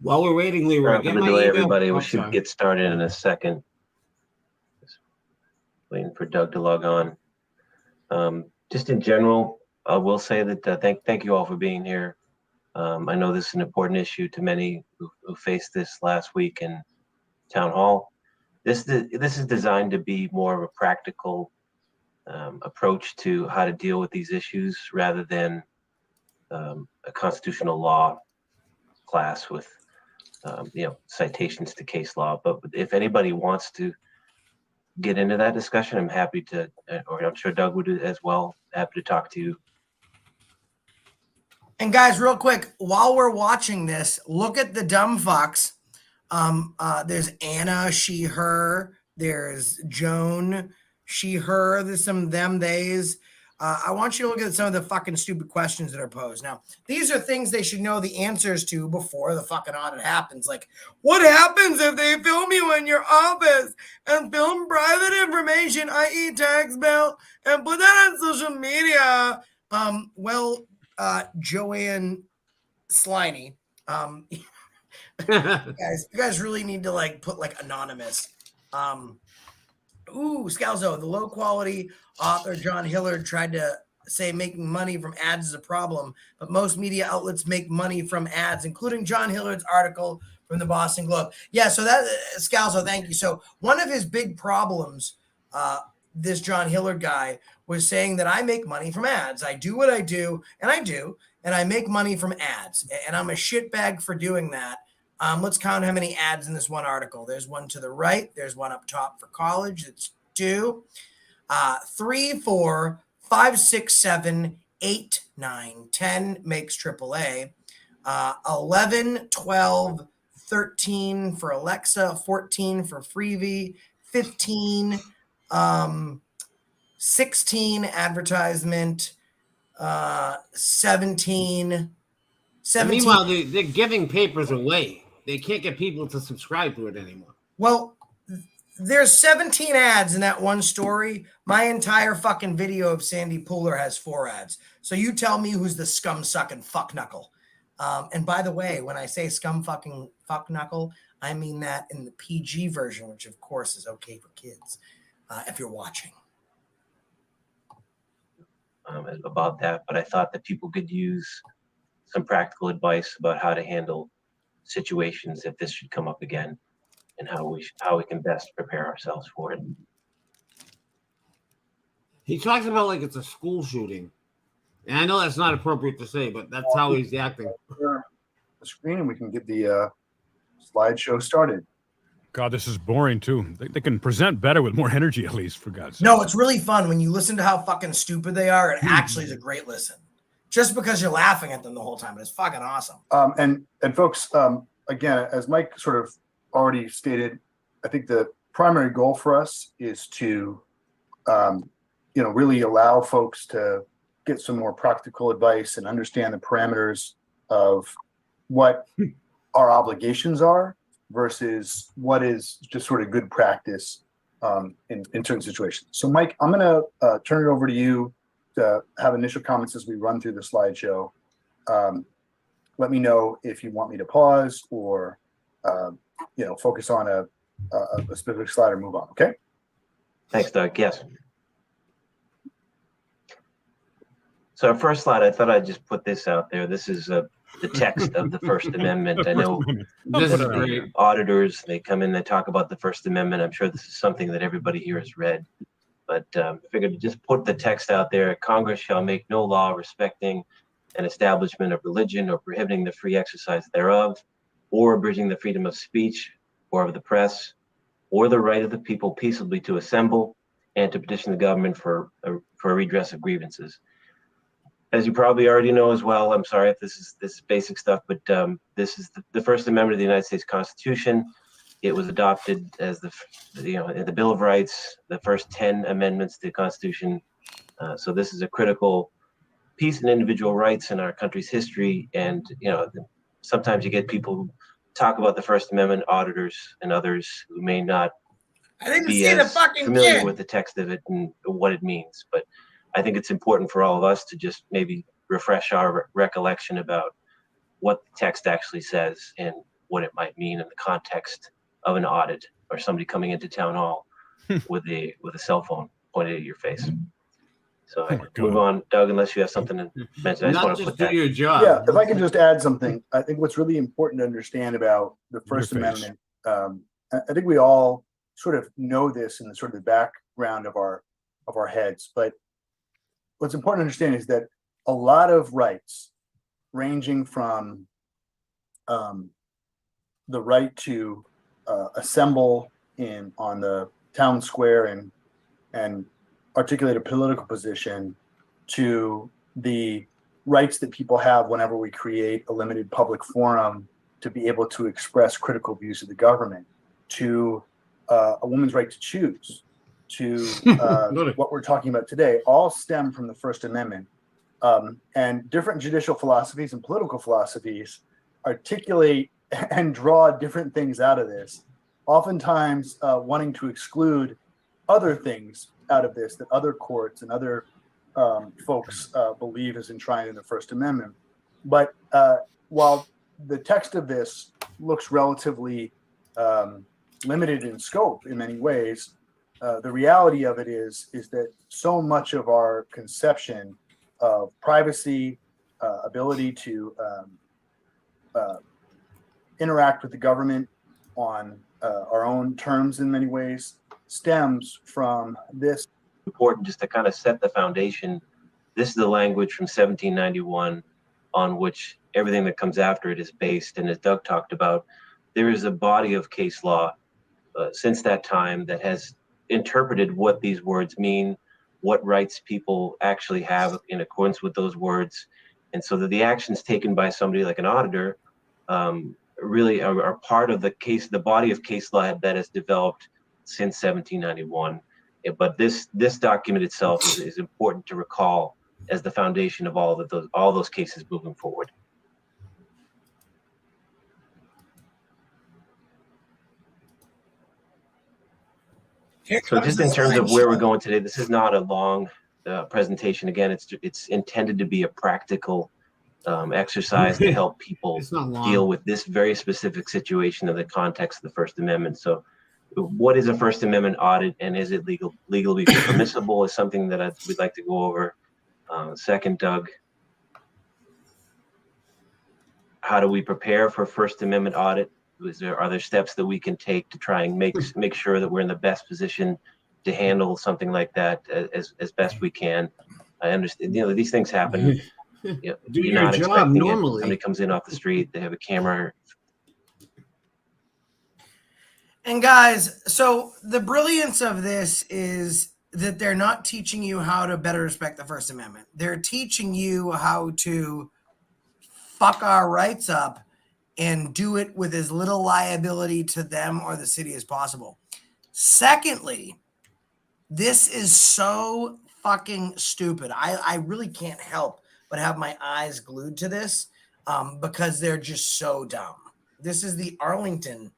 While we're waiting, Leroy, Sorry for get the my delay, email. everybody. Oh, We should sorry. get started in a second. Just waiting for Doug to log on. Just in general, I will say that thank you all for being here. I know this is an important issue to many who faced this last week in Town Hall. This is designed to be more of a practical approach to how to deal with these issues rather than a constitutional law class with citations to case law. But if anybody wants to get into that discussion, I'm happy to, or I'm sure Doug would as well. Happy to talk to you. And guys, real quick, while we're watching this, look at the dumb fucks. There's Anna, she, her. There's Joan, she, her. There's some them, theys. I want you to look at some of the fucking stupid questions that are posed. Now, these are things they should know the answers to before the fucking audit happens. Like, what happens if they film you in your office and film private information, i.e. tax bill, and put that on social media? Joanne Sliney, you guys really need to like put like anonymous. Scalzo, the low quality author John Hillard tried to say making money from ads is a problem, but most media outlets make money from ads, including John Hillard's article from the Boston Globe. Yeah, so that Scalzo, thank you. So one of his big problems, this John Hillard guy was saying that I make money from ads. I do what I do, and I make money from ads, and I'm a shitbag for doing that. Let's count how many ads in this one article. There's one to the right. There's one up top for college. It's 2, 3, 4, 5, 6, 7, 8, 9, 10 makes AAA. 11, 12, 13 for Alexa, 14 for Freebie, 15, 16 advertisement, 17. Meanwhile, they're giving papers away. They can't get people to subscribe to it anymore. Well, there's 17 ads in that one story. My entire fucking video of Sandy Pooler has 4 ads. So you tell me who's the scum sucking fuck knuckle. And by the way, when I say scum fucking fuck knuckle, I mean that in the PG version, which of course is okay for kids, if you're watching. About that, but I thought that people could use some practical advice about how to handle situations if this should come up again, and how we can best prepare ourselves for it. He talks about like it's a school shooting, and I know that's not appropriate to say, but that's how he's acting. The screen, and we can get the slideshow started. God, this is boring too. They can present better with more energy, at least, for God's sake. No, it's really fun when you listen to how fucking stupid they are. It actually is a great listen. Just because you're laughing at them the whole time, but it's fucking awesome. And folks, again, as Mike sort of already stated, I think the primary goal for us is to, really allow folks to get some more practical advice and understand the parameters of what our obligations are versus what is just sort of good practice in certain situations. So, Mike, I'm going to turn it over to you to have initial comments as we run through the slideshow. Let me know if you want me to pause or, focus on a specific slide or move on. Okay. Thanks, Doug. Yes. So our first slide, I thought I'd just put this out there. This is the text of the First Amendment. I know This is great. auditors, they come in, they talk about the First Amendment. I'm sure this is something that everybody here has read, but figured to just put the text out there. Congress shall make no law respecting an establishment of religion or prohibiting the free exercise thereof, or abridging the freedom of speech or of the press, or the right of the people peaceably to assemble and to petition the government for a redress of grievances. As you probably already know as well, I'm sorry if this is basic stuff, but this is the First Amendment of the United States Constitution. It was adopted as in the Bill of Rights, the first 10 amendments to the Constitution. So this is a critical piece in individual rights in our country's history. And sometimes you get people who talk about the First Amendment, auditors and others who may not be as familiar with the text of it and what it means. But I think it's important for all of us to just maybe refresh our recollection about what the text actually says and what it might mean in the context of an audit or somebody coming into town hall with a cell phone pointed at your face. So I can move on, Doug, unless you have something to mention. I just want to put that. Your job. Yeah, if I can just add something, I think what's really important to understand about the First Amendment, I think we all sort of know this in the sort of the background of our heads, but what's important to understand is that a lot of rights, ranging from the the right to assemble on the town square and articulate a political position, to the rights that people have whenever we create a limited public forum to be able to express critical views of the government, to a woman's right to choose, to what we're talking about today, all stem from the First Amendment. And different judicial philosophies and political philosophies articulate and draw different things out of this, oftentimes wanting to exclude other things out of this that other courts and other folks believe is enshrined in the First Amendment. But while the text of this looks relatively limited in scope in many ways, the reality of it is that so much of our conception of privacy, ability to interact with the government on our own terms in many ways stems from this. Important just to kind of set the foundation. This is the language from 1791 on which everything that comes after it is based. And as Doug talked about, there is a body of case law since that time that has interpreted what these words mean, what rights people actually have in accordance with those words. And so that the actions taken by somebody like an auditor really are part of the body of case law that has developed since 1791. But this document itself is important to recall as the foundation of all those cases moving forward. So just in terms of where we're going today, this is not a long presentation. Again, it's intended to be a practical exercise to help people deal with this very specific situation in the context of the First Amendment. So what is a First Amendment audit, and is it legally permissible is something that we'd like to go over. Second, Doug, how do we prepare for First Amendment audit? Are there steps that we can take to try and make sure that we're in the best position to handle something like that as best we can? I understand, these things happen. Do your job normally. Somebody comes in off the street, they have a camera. And guys, so the brilliance of this is that they're not teaching you how to better respect the First Amendment. They're teaching you how to fuck our rights up and do it with as little liability to them or the city as possible. Secondly, this is so fucking stupid. I really can't help but have my eyes glued to this because they're just so dumb. This is the Arlington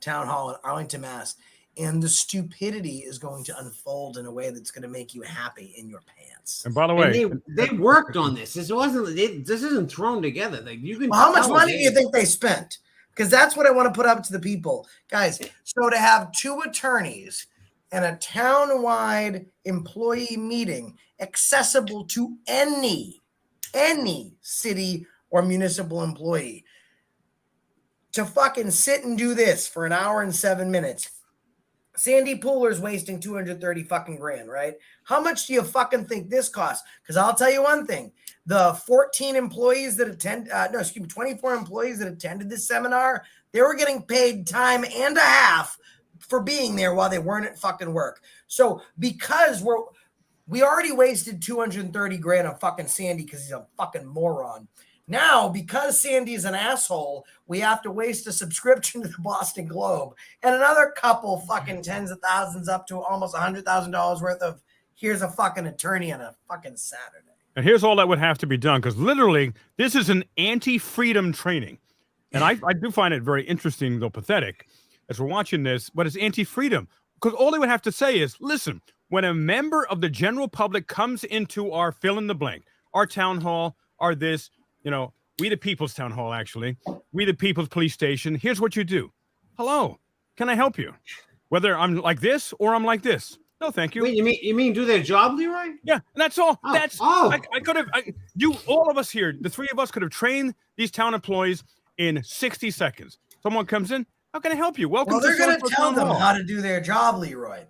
Town Hall in Arlington, Mass. And the stupidity is going to unfold in a way that's going to make you happy in your pants. And by the way, they worked on this. This isn't thrown together. Like you can. Well, how much money do you think they spent? Because that's what I want to put up to the people, guys. So to have 2 attorneys and a town-wide employee meeting accessible to any city or municipal employee to fucking sit and do this for an hour and 7 minutes. Sandy Pooler's wasting 230 fucking grand, right? How much do you fucking think this costs? Because I'll tell you one thing. The 24 employees that attended this seminar, they were getting paid time and a half for being there while they weren't at fucking work. So because we already wasted 230 grand on fucking Sandy because he's a fucking moron. Now, because Sandy's an asshole, we have to waste a subscription to the Boston Globe and another couple fucking tens of thousands up to almost $100,000 worth of here's a fucking attorney on a fucking Saturday. And here's all that would have to be done, because literally this is an anti-freedom training. And I do find it very interesting, though pathetic, as we're watching this, but it's anti-freedom. Because all they would have to say is, listen, when a member of the general public comes into our fill in the blank, our town hall, our this, we the people's town hall, actually, we the people's police station, here's what you do. Hello, can I help you? Whether I'm like this or I'm like this. No, thank you. Wait, you mean do their job, Leroy? Yeah, and that's all. Oh. I could have, all of us here, the 3 of us could have trained these town employees in 60 seconds. Someone comes in, how can I help you? Welcome. Well, they're going to tell them how to do their job, Leroy.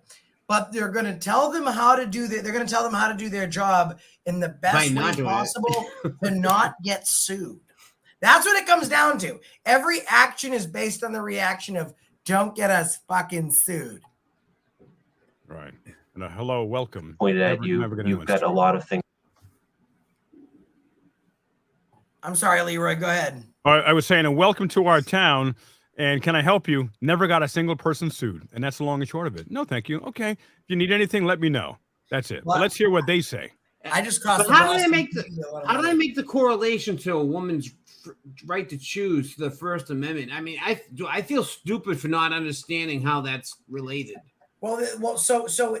But they're going to tell them how to do their job in the best way possible to not get sued. That's what it comes down to. Every action is based on the reaction of "Don't get us fucking sued." Right. And hello, welcome. Pointed at Never you. gonna You've win. got a lot of things. I'm sorry, Leroy. Go ahead. I was saying, and welcome to our town. And can I help you? Never got a single person sued. And that's the long and short of it. No, thank you. Okay. If you need anything, let me know. That's it. Well, But let's hear what they say. I just cost. But how do they make the correlation to a woman's right to choose to the First Amendment? I mean, I feel stupid for not understanding how that's related. Well, so.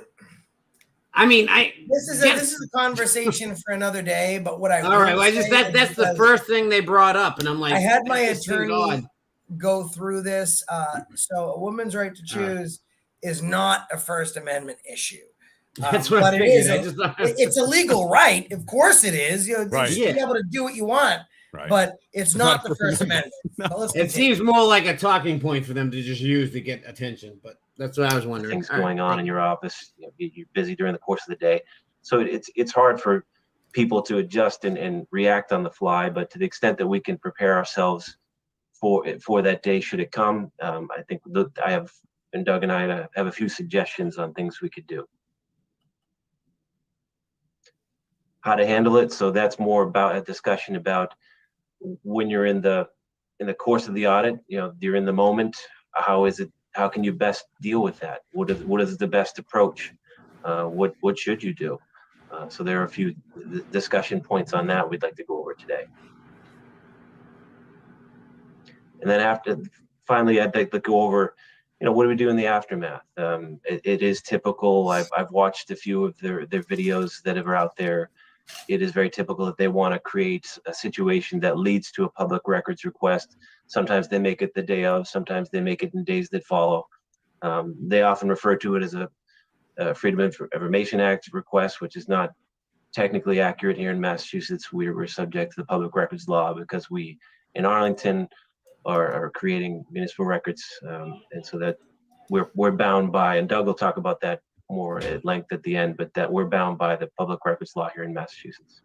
I mean, This is a conversation for another day. But what I all right, well, I just that's the first thing they brought up, and I'm like, I had my this seems odd. attorney go through this. So a woman's right to choose is not a First Amendment issue. That's what but I it figured. is. It's a legal right, of course it is. You know, Right. you should be able to do what you want, Right. but it's not the First Amendment. So let's It continue. seems more like a talking point for them to just use to get attention, but that's what I was wondering. Things All right. going on in your office. You're busy during the course of the day, so it's hard for people to adjust and react on the fly. But to the extent that we can prepare ourselves for that day, should it come, I think Doug and I have a few suggestions on things we could do. How to handle it. So that's more about a discussion about when you're in the course of the audit. You're in the moment. How can you best deal with that? What is the best approach? What should you do? So there are a few discussion points on that we'd like to go over today. And then finally, I'd like to go over, what do we do in the aftermath? It is typical. I've watched a few of their videos that are out there. It is very typical that they want to create a situation that leads to a public records request. Sometimes they make it the day of, sometimes they make it in days that follow. They often refer to it as a Freedom of Information Act request, which is not technically accurate here in Massachusetts. We're subject to the public records law because we in Arlington are creating municipal records, and so that we're bound by, and Doug will talk about that more at length at the end, but that we're bound by the public records law here in Massachusetts.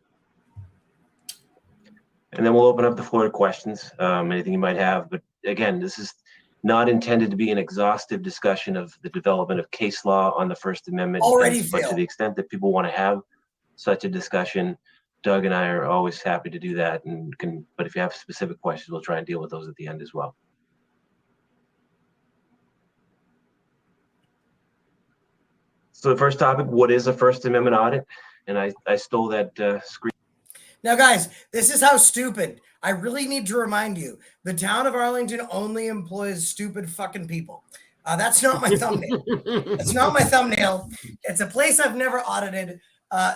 And then we'll open up the floor to questions, anything you might have. But again, this is not intended to be an exhaustive discussion of the development of case law on the First Amendment. But to the extent that people want to have such a discussion, Doug and I are always happy to do that. But if you have specific questions, we'll try and deal with those at the end as well. So the first topic, what is a First Amendment audit? And I stole that screen. Now, guys, this is how stupid. I really need to remind you, the town of Arlington only employs stupid fucking people. That's not my thumbnail. It's not my thumbnail. It's a place I've never audited.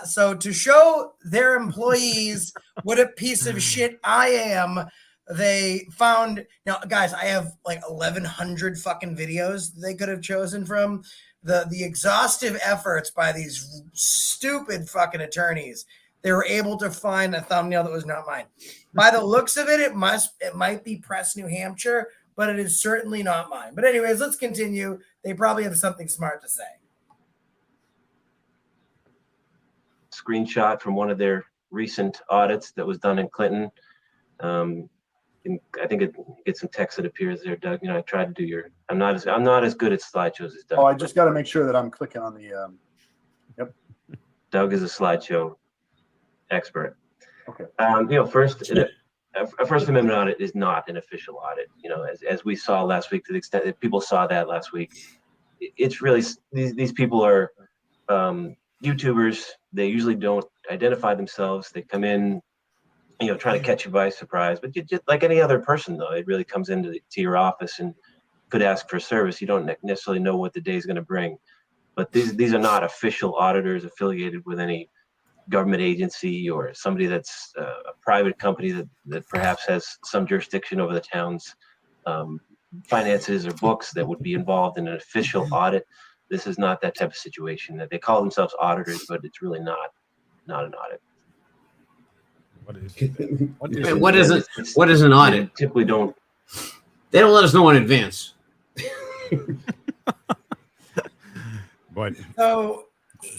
So to show their employees what a piece of shit I am, they found, now guys, I have like 1,100 fucking videos they could have chosen from. The exhaustive efforts by these stupid fucking attorneys, they were able to find a thumbnail that was not mine. By the looks of it, it might be Press New Hampshire, but it is certainly not mine. But anyways, let's continue. They probably have something smart to say. Screenshot from one of their recent audits that was done in Clinton. I think it gets some text that appears there, Doug. I tried to do your. I'm not as good at slideshows as Doug. Oh, I just got to make sure that I'm clicking on the. Yep. Doug is a slideshow expert. Okay. First, a First Amendment audit is not an official audit. As we saw last week, to the extent that people saw that last week, it's really these people are YouTubers. They usually don't identify themselves. They come in, trying to catch you by surprise. But just like any other person, though, it really comes into your office and could ask for service. You don't necessarily know what the day is going to bring. But these are not official auditors affiliated with any government agency or somebody that's a private company that perhaps has some jurisdiction over the town's finances or books that would be involved in an official audit. This is not that type of situation. That they call themselves auditors, but it's really not an audit. What is an audit? Typically don't. They don't let us know in advance. But So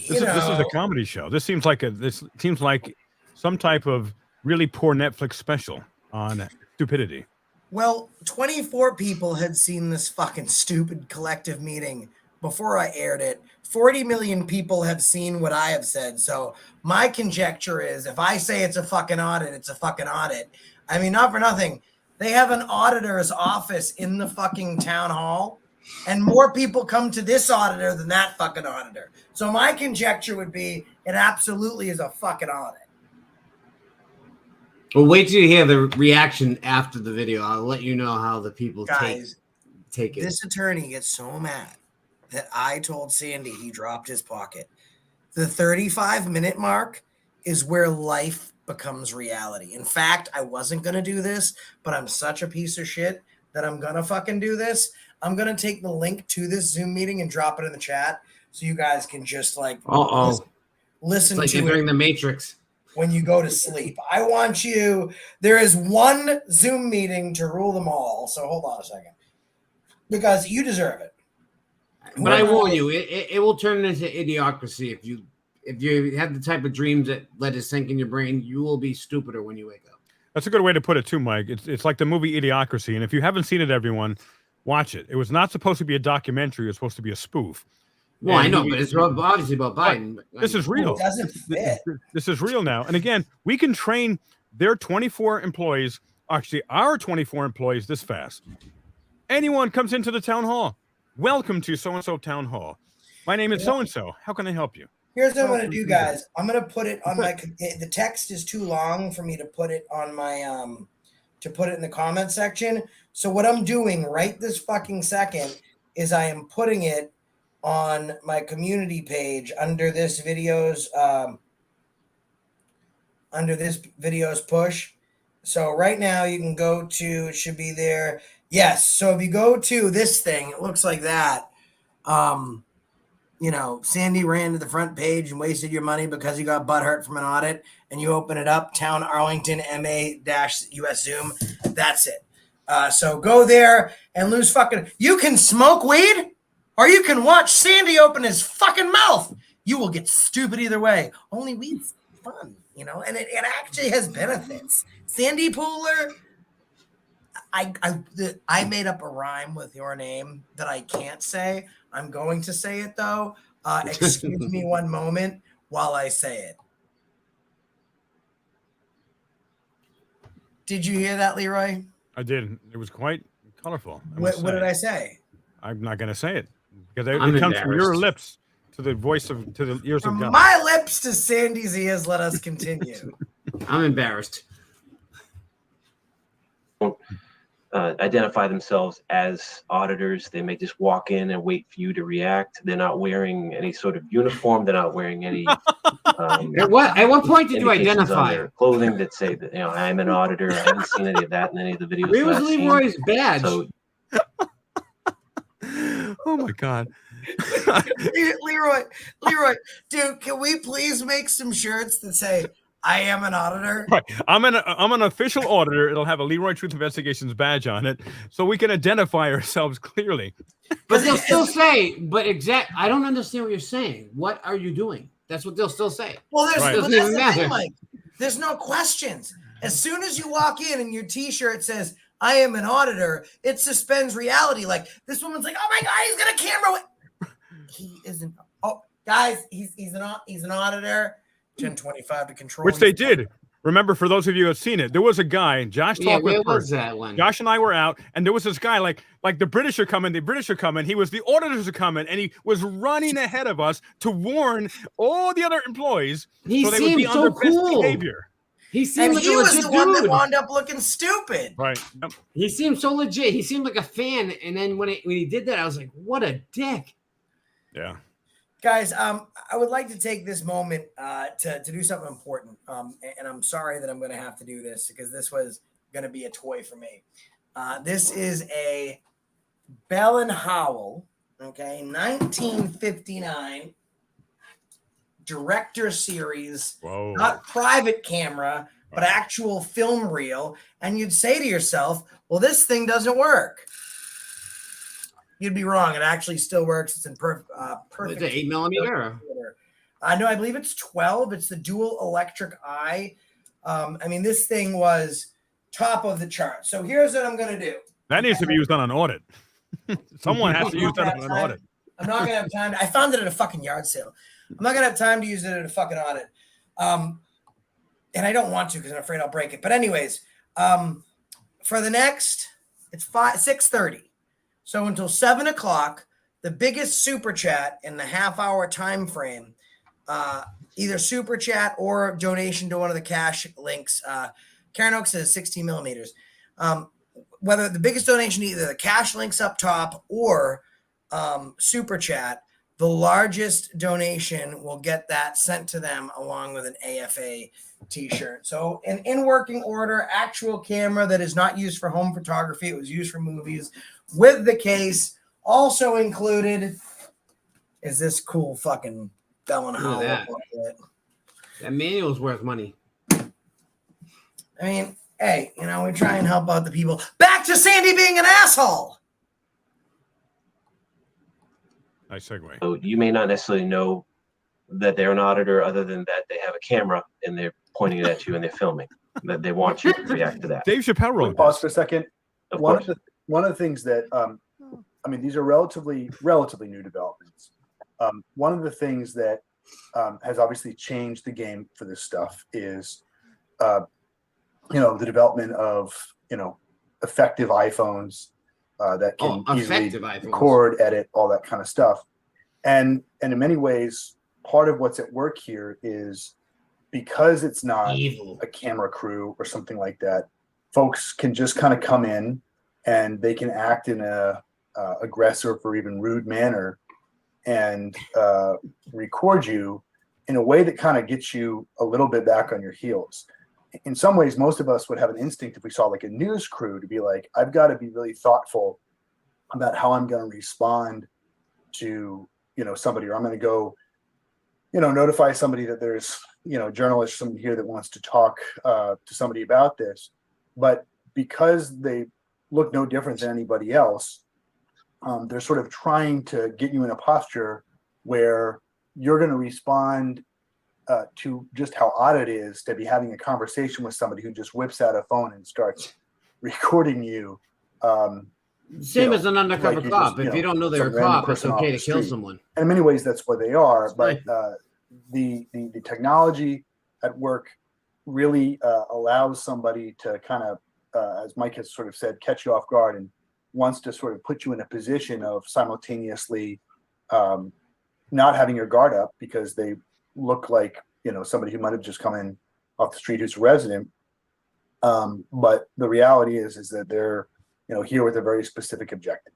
this is a comedy show. This seems like some type of really poor Netflix special on stupidity. Well, 24 people had seen this fucking stupid collective meeting before I aired it. 40 million people have seen what I have said. So my conjecture is if I say it's a fucking audit, it's a fucking audit. I mean, not for nothing. They have an auditor's office in the fucking town hall, and more people come to this auditor than that fucking auditor. So my conjecture would be it absolutely is a fucking audit. Well, wait till you hear the reaction after the video. I'll let you know how the people Guys, take it. this attorney gets so mad that I told Sandy he dropped his pocket. The 35-minute mark is where life becomes reality. In fact, I wasn't going to do this, but I'm such a piece of shit that I'm going to fucking do this. I'm going to take the link to this Zoom meeting and drop it in the chat so you guys can just like listen like to it during the Matrix. when you go to sleep. I want you, there is one Zoom meeting to rule them all. So hold on a second, because you deserve it. But I warn you, it will turn into idiocracy if you have the type of dreams that let it sink in your brain. You will be stupider when you wake up. That's a good way to put it too, Mike. It's like the movie Idiocracy, and if you haven't seen it, everyone, watch it. It was not supposed to be a documentary; it was supposed to be a spoof. Well, I know, but it's obviously about Biden. This is real. It doesn't fit. This is real now. And again, we can train their 24 employees, actually our 24 employees, this fast. Anyone comes into the town hall. Welcome to so-and-so town hall. My name is so-and-so. How can I help you? Here's what I'm going to do, guys. I'm going to put it on my, the text is too long for me to put it on my, to put it in the comment section. So what I'm doing right this fucking second is I am putting it on my community page under this video's push. So right now you can go to, it should be there. Yes. So if you go to this thing, it looks like that. You know, Sandy ran to the front page and wasted your money because you got butthurt from an audit, and you open it up, Town Arlington MA-US Zoom. That's it. So go there and lose fucking, you can smoke weed or you can watch Sandy open his fucking mouth. You will get stupid either way. Only weed's fun, you know, and it actually has benefits. Sandy Pooler, I made up a rhyme with your name that I can't say. I'm going to say it though. Excuse me one moment while I say it. Did you hear that, Leroy? I did. It was quite colorful. What did I say? I'm not going to say it because it comes from your lips to the voice of, to the ears of God. From my lips to Sandy's ears, let us continue. I'm embarrassed. Identify themselves as auditors. They may just walk in and wait for you to react. They're not wearing any sort of uniform. They're not wearing any. At what point did you indications on identify? their clothing that say that, you know, I'm an auditor. I haven't seen any of that in any of the videos. Where that was I've seen. Leroy's badge? So Oh my God. Leroy, dude, can we please make some shirts that say I am an auditor? Right. I'm an official auditor. It'll have a Leroy Truth Investigations badge on it, so we can identify ourselves clearly. But they'll still say, I don't understand what you're saying. What are you doing? That's what they'll still say. Well, Right. that's Doesn't the even thing, matter. Mike. There's no questions. As soon as you walk in and your T-shirt says I am an auditor, it suspends reality. Like this woman's like, oh my God, he's got a camera. He isn't. Oh, guys, he's an auditor. 1025 to control. Which they did. Remember, for those of you who have seen it, there was a guy, Josh Yeah, talked where with was first. that one? Josh and I were out, and there was this guy, like the British are coming, he was the auditors are coming, and he was running ahead of us to warn all the other employees He so they would be seemed on so their best cool. behavior. He seemed And like he a was legit the one that dude. wound up looking stupid. Right. Yep. He seemed so legit. He seemed like a fan. And then when he did that, I was like, what a dick. Yeah. Guys, I would like to take this moment to do something important. And I'm sorry that I'm going to have to do this because this was going to be a toy for me. This is a Bell and Howell, okay, 1959 director series, Whoa. not private camera, but actual film reel. And you'd say to yourself, well, this thing doesn't work. You'd be wrong. It actually still works. It's in perfect. It's an 8mm. No, I believe it's 12. It's the dual electric eye. I mean, this thing was top of the chart. So here's what I'm going to do. That needs to be used on an audit. Someone has to use that on an audit. I'm not gonna have time. I found it at a fucking yard sale. I'm not gonna have time to use it at a fucking audit. And I don't want to because I'm afraid I'll break it. But anyways, for the next, it's 6:30. So until 7 o'clock, the biggest super chat in the half-hour time frame, either super chat or donation to one of the cash links. Karen Oak says 16 millimeters. Whether the biggest donation, either the cash links up top or super chat, the largest donation will get that sent to them along with an AFA t-shirt. So an in working order actual camera that is not used for home photography. It was used for movies with the case. Also included is this cool fucking Bell and Howell booklet. That manual's worth money. I mean, hey, you know, we try and help out the people. Back to Sandy being an asshole. Nice segue. So you may not necessarily know that they're an auditor, other than that they have a camera and they're pointing it at you and they're filming. That they want you to react to that. Dave Chappelle wrote Pause this. for a second. Of One course. of the things that I mean, these are relatively new developments. One of the things that has obviously changed the game for this stuff is you know, the development of, you know, effective iPhones that can easily record, edit, all that kind of stuff. And in many ways, part of what's at work here is because it's not a camera crew or something like that, folks can just kind of come in and they can act in a aggressive or even rude manner and record you in a way that kind of gets you a little bit back on your heels. In some ways, most of us would have an instinct if we saw like a news crew to be like, I've got to be really thoughtful about how I'm going to respond to, you know, somebody, or I'm going to go, you know, notify somebody that there's, you know, journalist, somebody here that wants to talk to somebody about this. But because they look no different than anybody else, they're sort of trying to get you in a posture where you're going to respond to just how odd it is to be having a conversation with somebody who just whips out a phone and starts recording you. Same as an undercover cop. If you don't know they're a cop, it's okay to kill someone. And in many ways, that's what they are. But the technology at work really allows somebody to kind of, as Mike has sort of said, catch you off guard and wants to sort of put you in a position of simultaneously not having your guard up because they look like, you know, somebody who might have just come in off the street who's a resident. But the reality is that they're, you know, here with a very specific objective.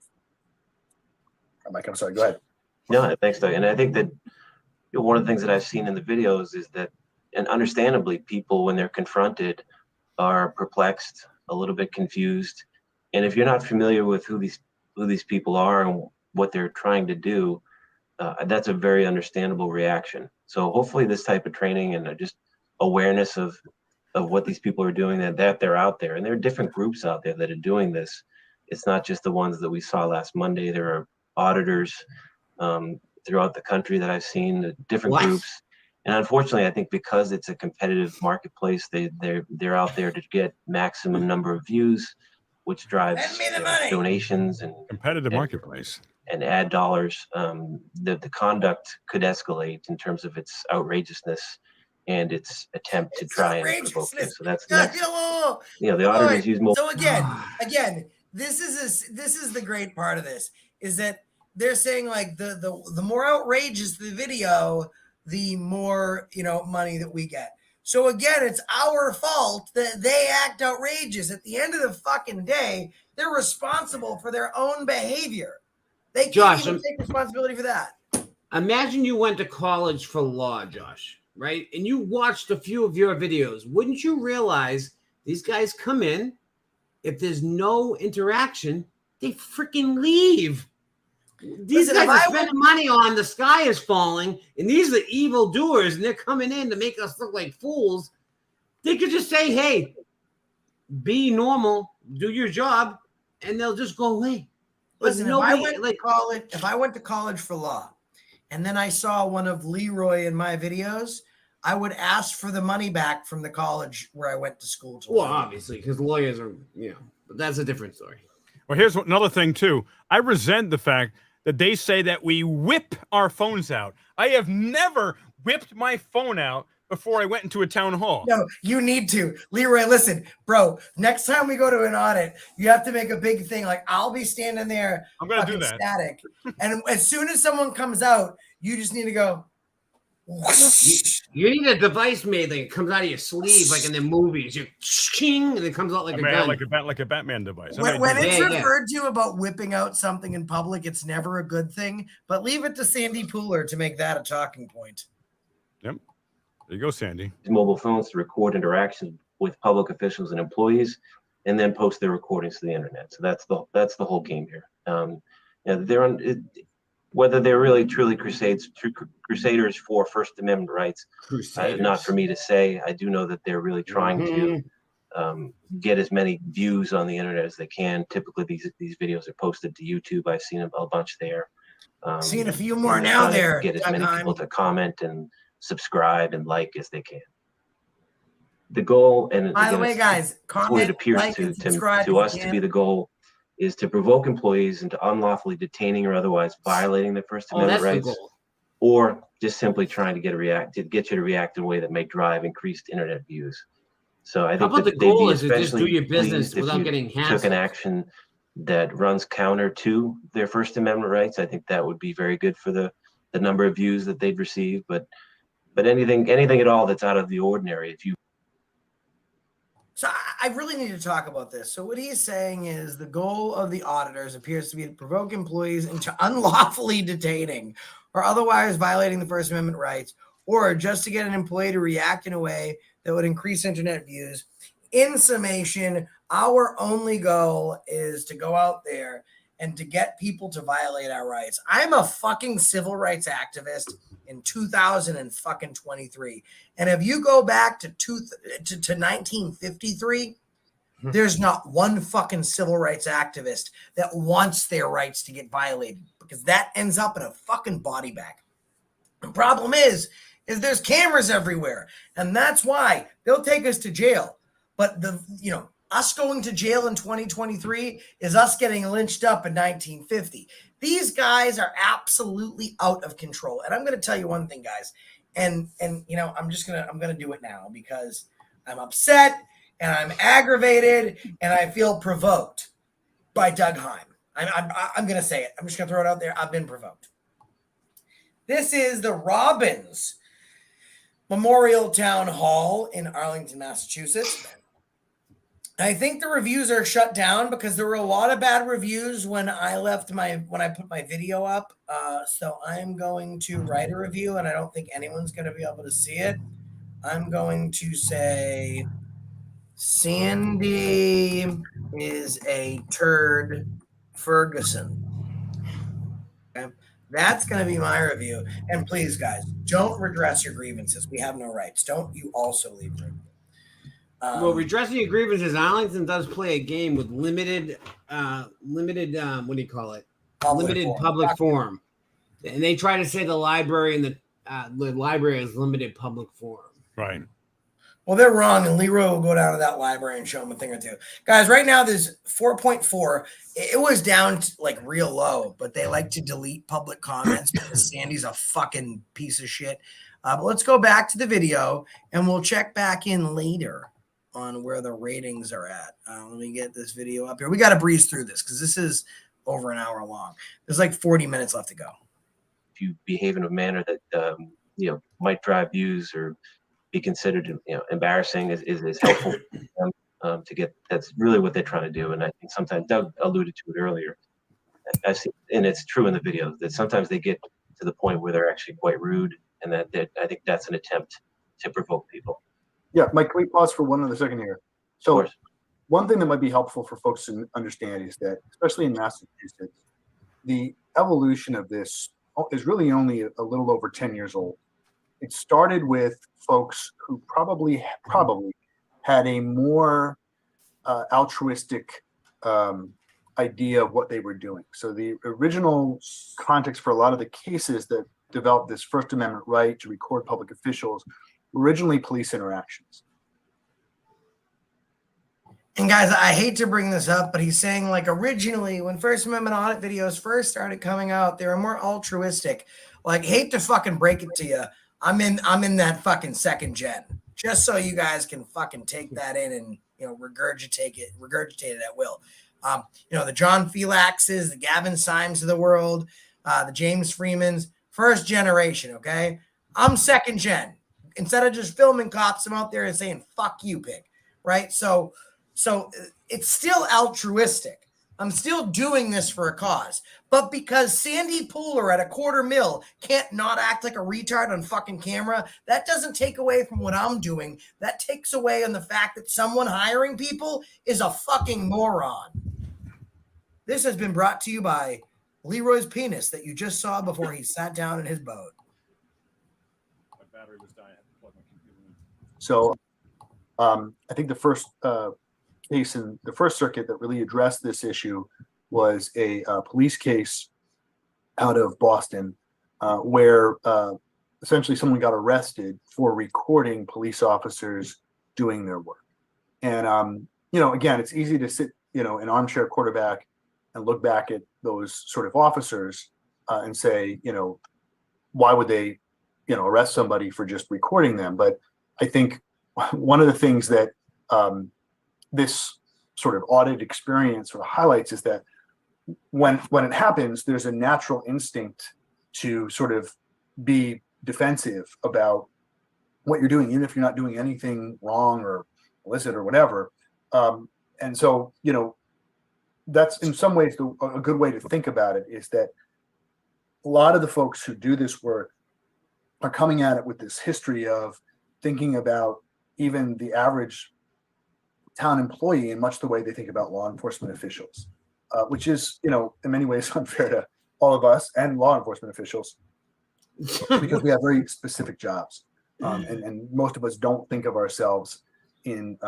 Mike, I'm sorry, go ahead. No, thanks, Doug. And I think that, you know, one of the things that I've seen in the videos is that, and understandably, people, when they're confronted, are perplexed, a little bit confused. And if you're not familiar with who these people are and what they're trying to do, that's a very understandable reaction. So hopefully this type of training and just awareness of what these people are doing, that they're out there, and there are different groups out there that are doing this. It's not just the ones that we saw last Monday. There are auditors throughout the country that I've seen, the different groups. And unfortunately, I think because it's a competitive marketplace, they're out there to get maximum number of views, which drives donations and competitive marketplace and ad dollars. The conduct could escalate in terms of its outrageousness and its attempt to try and provoke this. So that's next. You know, the auditors use more. So again, this is the great part of this, is that they're saying like the more outrageous the video, the more, you know, money that we get. So again, it's our fault that they act outrageous. At the end of the fucking day, they're responsible for their own behavior. They can't even take responsibility for that. Imagine you went to college for law, Josh, right? And you watched a few of your videos. Wouldn't you realize these guys come in, if there's no interaction, they freaking leave. These guys are spending money on the sky is falling, and these are evil doers, and they're coming in to make us look like fools. They could just say, hey, be normal, do your job, and they'll just go away. Listen, if I went to college for law, and then I saw one of Leroy in my videos, I would ask for the money back from the college where I went to school. Well, obviously, because lawyers are, but that's a different story. Well, here's another thing too. I resent the fact that they say that we whip our phones out. I have never whipped my phone out before I went into a town hall. No, you need to. Leroy, listen, bro, next time we go to an audit, you have to make a big thing. Like, I'll be standing there I'm going to do fucking that. static. And as soon as someone comes out, you just need to go. You need a device made that comes out of your sleeve, like in the movies. You ching, and it comes out like a gun. Like a Batman device. When it's Yeah, referred to about whipping out something in public, it's never a good thing. But leave it to Sandy Pooler to make that a talking point. Yep. There you go, Sandy. Mobile phones to record interactions with public officials and employees, and then post their recordings to the internet. So that's the whole game here. They're on. Whether they're really truly crusaders for First Amendment rights, not for me to say. I do know that they're really trying to get as many views on the internet as they can. Typically, these videos are posted to YouTube. I've seen a bunch there. Seen a few more now there. Get as many people to comment and subscribe and like as they can. The goal, and by the way, guys, comment, it appears like, and to subscribe us to be the goal, is to provoke employees into unlawfully detaining or otherwise violating their First Amendment rights, or just simply trying to get you to react in a way that may drive increased internet views. So I think the goal is to just do your business without getting hassled. Took an action that runs counter to their First Amendment rights. I think that would be very good for the number of views that they'd receive. But anything at all that's out of the ordinary, if you. So I really need to talk about this. So what he's saying is the goal of the auditors appears to be to provoke employees into unlawfully detaining or otherwise violating the First Amendment rights, or just to get an employee to react in a way that would increase internet views. In summation, our only goal is to go out there and to get people to violate our rights. I'm a fucking civil rights activist in 2023. And if you go back to 1953, there's not one fucking civil rights activist that wants their rights to get violated, because that ends up in a fucking body bag. The problem is there's cameras everywhere, and that's why they'll take us to jail. But us going to jail in 2023 is us getting lynched up in 1950. These guys are absolutely out of control. And I'm going to tell you one thing, guys. And I'm going to do it now because I'm upset and I'm aggravated and I feel provoked by Doug Heim. I'm going to say it. I'm just going to throw it out there. I've been provoked. This is the Robbins Memorial Town Hall in Arlington, Massachusetts. I think the reviews are shut down because there were a lot of bad reviews when I put my video up. So I'm going to write a review, and I don't think anyone's going to be able to see it. I'm going to say Sandy is a turd Ferguson. Okay? That's going to be my review. And please, guys, don't redress your grievances. We have no rights. Don't you also leave a review. Well, redressing your grievances, Arlington does play a game with limited what do you call it? Limited public forum. And they try to say the library and the library is limited public forum. Right. Well, they're wrong, and Leroy will go down to that library and show them a thing or two. Guys, right now there's 4.4. It was down to, like, real low, but they like to delete public comments because Sandy's a fucking piece of shit. But let's go back to the video, and we'll check back in later on where the ratings are at. Let me get this video up here. We got to breeze through this because this is over an hour long. There's like 40 minutes left to go. If you behave in a manner that might drive views or be considered embarrassing is helpful to get. That's really what they're trying to do. And I think sometimes Doug alluded to it earlier. I see, and it's true in the video that sometimes they get to the point where they're actually quite rude, and that I think that's an attempt to provoke people. Yeah, Mike, can we pause for one other second here? So one thing that might be helpful for folks to understand is that, especially in Massachusetts, the evolution of this is really only a little over 10 years old. It started with folks who probably had a more altruistic idea of what they were doing. So the original context for a lot of the cases that developed this First Amendment right to record public officials originally police interactions. And guys, I hate to bring this up, but he's saying like originally when First Amendment audit videos first started coming out, they were more altruistic. Like, hate to fucking break it to you. I'm in that fucking second gen. Just so you guys can fucking take that in and, you know, regurgitate it at will. You know, the John Felixes, the Gavin Symes of the world, the James Freemans, first generation, okay? I'm second gen. Instead of just filming cops, I'm out there and saying, fuck you, pig, right? So it's still altruistic. I'm still doing this for a cause. But because Sandy Pooler at $250,000 can't not act like a retard on fucking camera, that doesn't take away from what I'm doing. That takes away on the fact that someone hiring people is a fucking moron. This has been brought to you by Leroy's penis that you just saw before he sat down in his boat. My battery was dying. I had to plug my computer in. So I think the first case in the First Circuit that really addressed this issue was a police case out of Boston where essentially someone got arrested for recording police officers doing their work. And, you know, again, it's easy to sit, you know, an armchair quarterback and look back at those sort of officers and say, you know, why would they, you know, arrest somebody for just recording them? But I think one of the things that this sort of audit experience sort of highlights is that when it happens, there's a natural instinct to sort of be defensive about what you're doing, even if you're not doing anything wrong or illicit or whatever. And so, you know, that's in some ways a good way to think about it, is that a lot of the folks who do this work are coming at it with this history of thinking about even the average town employee in much the way they think about law enforcement officials, which is, you know, in many ways unfair to all of us and law enforcement officials because we have very specific jobs. And most of us don't think of ourselves in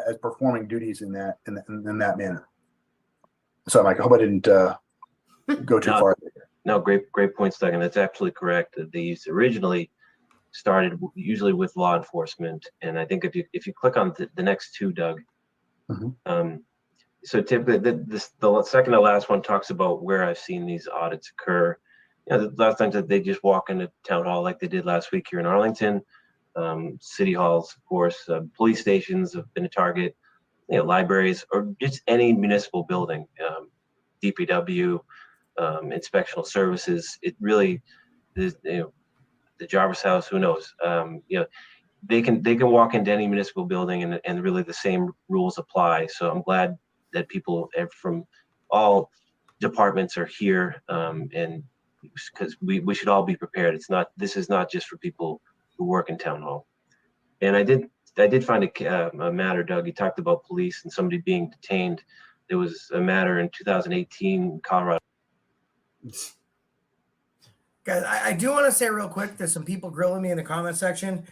as performing duties in that manner. So, Mike, I hope I didn't go too far. No, great points, Doug, and that's absolutely correct. These originally started usually with law enforcement, and I think if you click on the next two, Doug, so typically the second to last one talks about where I've seen these audits occur. You know, the last time that they just walk into town hall like they did last week here in Arlington, city halls, of course, police stations have been a target, you know, libraries, or just any municipal building, DPW, inspectional services. It really is, you know, the Jarvis House, who knows? You know, they can walk into any municipal building and really the same rules apply. So I'm glad that people from all departments are here, and because we should all be prepared. This is not just for people who work in town hall. And I did find a matter, Doug. You talked about police and somebody being detained. There was a matter in 2018 in Colorado. Guys, I do want to say real quick, there's some people grilling me in the comment section.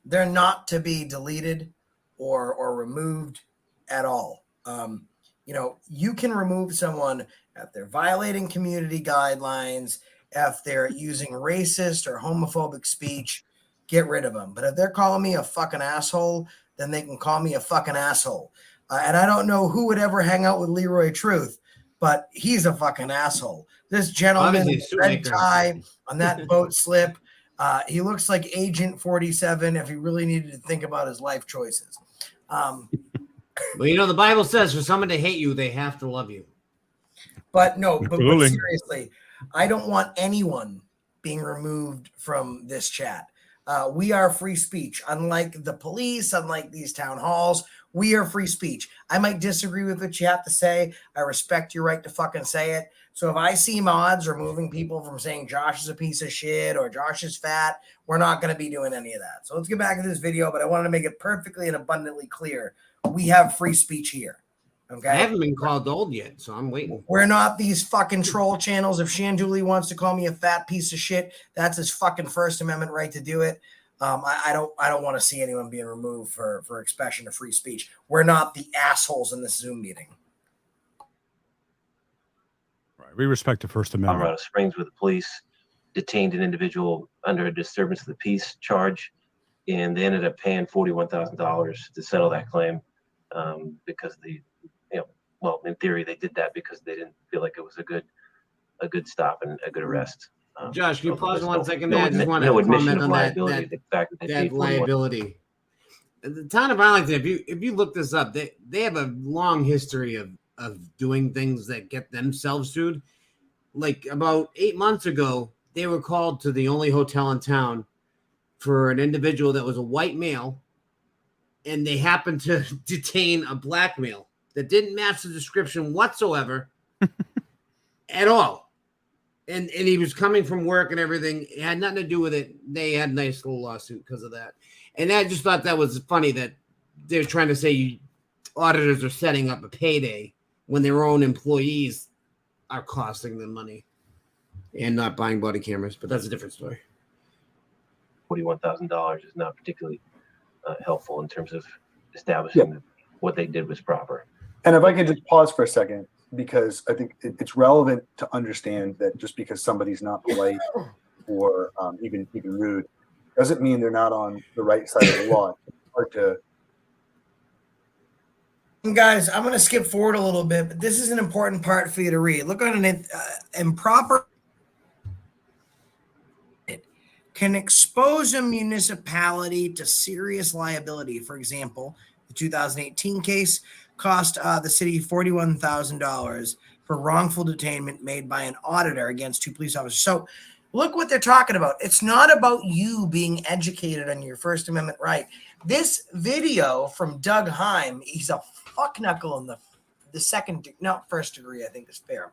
They're not to be deleted or removed at all. You know, you can remove someone if they're violating community guidelines, if they're using racist or homophobic speech, get rid of them. But if they're calling me a fucking asshole, then they can call me a fucking asshole. And I don't know who would ever hang out with Leroy Truth, but he's a fucking asshole. This gentleman, red tie on that boat slip, he looks like Agent 47 if he really needed to think about his life choices. Well, you know, the Bible says for someone to hate you, they have to love you. But seriously, I don't want anyone being removed from this chat. We are free speech. Unlike the police, unlike these town halls, we are free speech. I might disagree with what you have to say. I respect your right to fucking say it. So if I see mods removing people from saying Josh is a piece of shit or Josh is fat, we're not going to be doing any of that. So let's get back to this video, but I wanted to make it perfectly and abundantly clear. We have free speech here. Okay. I haven't been called old yet, so I'm waiting. We're not these fucking troll channels. If Shanduli wants to call me a fat piece of shit, that's his fucking First Amendment right to do it. I don't want to see anyone being removed for expression of free speech. We're not the assholes in this Zoom meeting. Right. We respect the First Amendment. Colorado Springs with the police. detained an individual under a disturbance of the peace charge, and they ended up paying $41,000 to settle that claim because well, in theory, they did that because they didn't feel like it was a good stop and a good arrest. Josh, can you So pause there's 1 second there? I just want no to admission comment of on liability. The fact that they that paid 41. liability. The town of Arlington, if you look this up, they have a long history of doing things that get themselves sued. Like about 8 months ago, they were called to the only hotel in town for an individual that was a white male, and they happened to detain a black male that didn't match the description whatsoever at all. And he was coming from work and everything. It had nothing to do with it. They had a nice little lawsuit because of that. And I just thought that was funny that they're trying to say auditors are setting up a payday when their own employees are costing them money and not buying body cameras. But that's a different story. $41,000 is not particularly helpful in terms of establishing that what they did was proper. And if I can just pause for a second, because I think it's relevant to understand that just because somebody's not polite or even rude doesn't mean they're not on the right side of the law. It's hard to. Guys, I'm going to skip forward a little bit, but this is an important part for you to read. Look on an improper can expose a municipality to serious liability. For example, the 2018 case cost the city $41,000 for wrongful detainment made by an auditor against 2 police officers. So look what they're talking about. It's not about you being educated on your First Amendment right. This video from Doug Heim, he's a fuck knuckle in the first degree, I think is fair.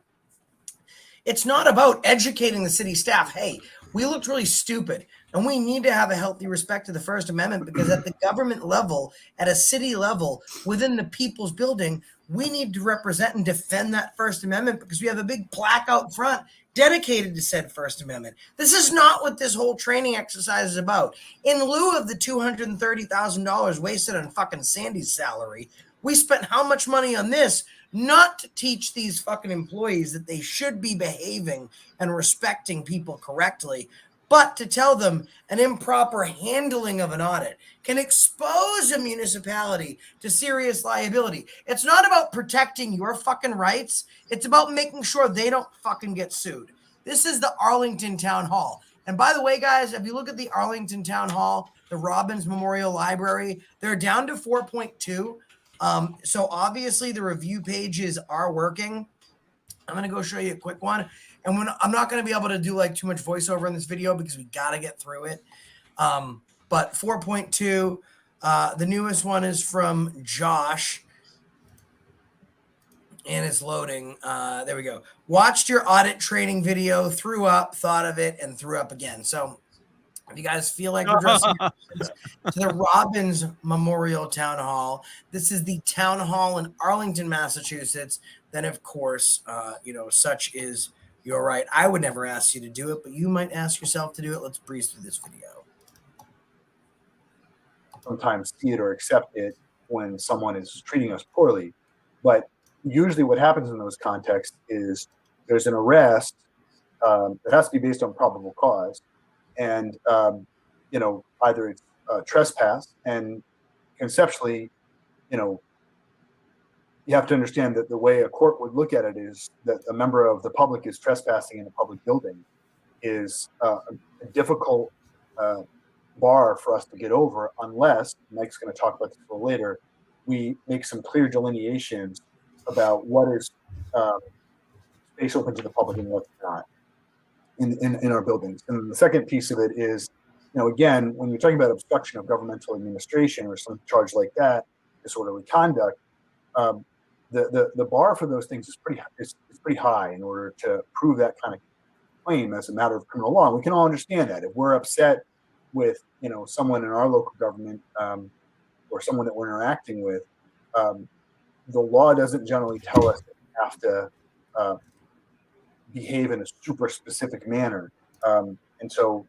It's not about educating the city staff. Hey, we looked really stupid, and we need to have a healthy respect to the First Amendment because at the government level, at a city level, within the people's building, we need to represent and defend that First Amendment because we have a big plaque out front dedicated to said First Amendment. This is not what this whole training exercise is about. In lieu of the $230,000 wasted on fucking Sandy's salary, we spent how much money on this? Not to teach these fucking employees that they should be behaving and respecting people correctly, but to tell them an improper handling of an audit can expose a municipality to serious liability. It's not about protecting your fucking rights. It's about making sure they don't fucking get sued. This is the Arlington Town Hall. And by the way, guys, if you look at the Arlington Town Hall, the Robbins Memorial Library, they're down to 4.2. So obviously the review pages are working. I'm going to go show you a quick one. And I'm not going to be able to do like too much voiceover in this video because we got to get through it. But 4.2, the newest one is from Josh. And it's loading. There we go. Watched your audit training video, threw up, thought of it, and threw up again. So if you guys feel like addressing to the Robbins Memorial Town Hall, this is the town hall in Arlington, Massachusetts. Then, of course, such is your right. I would never ask you to do it, but you might ask yourself to do it. Let's breeze through this video. Sometimes see it or accept it when someone is treating us poorly. But usually what happens in those contexts is there's an arrest that has to be based on probable cause. And, either it's trespass, and conceptually, you have to understand that the way a court would look at it is that a member of the public is trespassing in a public building is a difficult bar for us to get over unless, Mike's going to talk about this a little later, we make some clear delineations about what is space open to the public and what's not in our buildings. And the second piece of it is, again, when you're talking about obstruction of governmental administration or some charge like that, disorderly conduct, the bar for those things is pretty high in order to prove that kind of claim as a matter of criminal law. And we can all understand that if we're upset with someone in our local government or someone that we're interacting with, the law doesn't generally tell us that we have to behave in a super specific manner. And so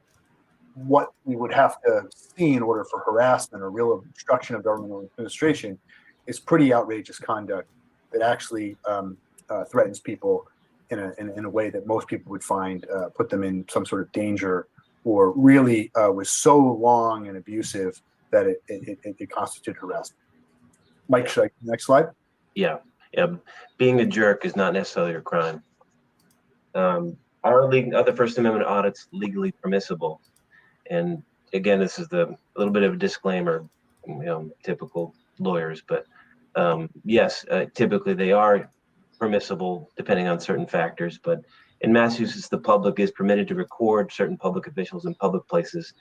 what we would have to see in order for harassment or real obstruction of governmental administration is pretty outrageous conduct that actually threatens people in a way that most people would find put them in some sort of danger, or really was so long and abusive that it constituted harassment. Mike, should I, next slide? Yeah. Being a jerk is not necessarily a crime. Other First Amendment audits legally permissible? And again, this is a little bit of a disclaimer, typical lawyers, but yes, typically they are permissible depending on certain factors. But in Massachusetts, the public is permitted to record certain public officials in public places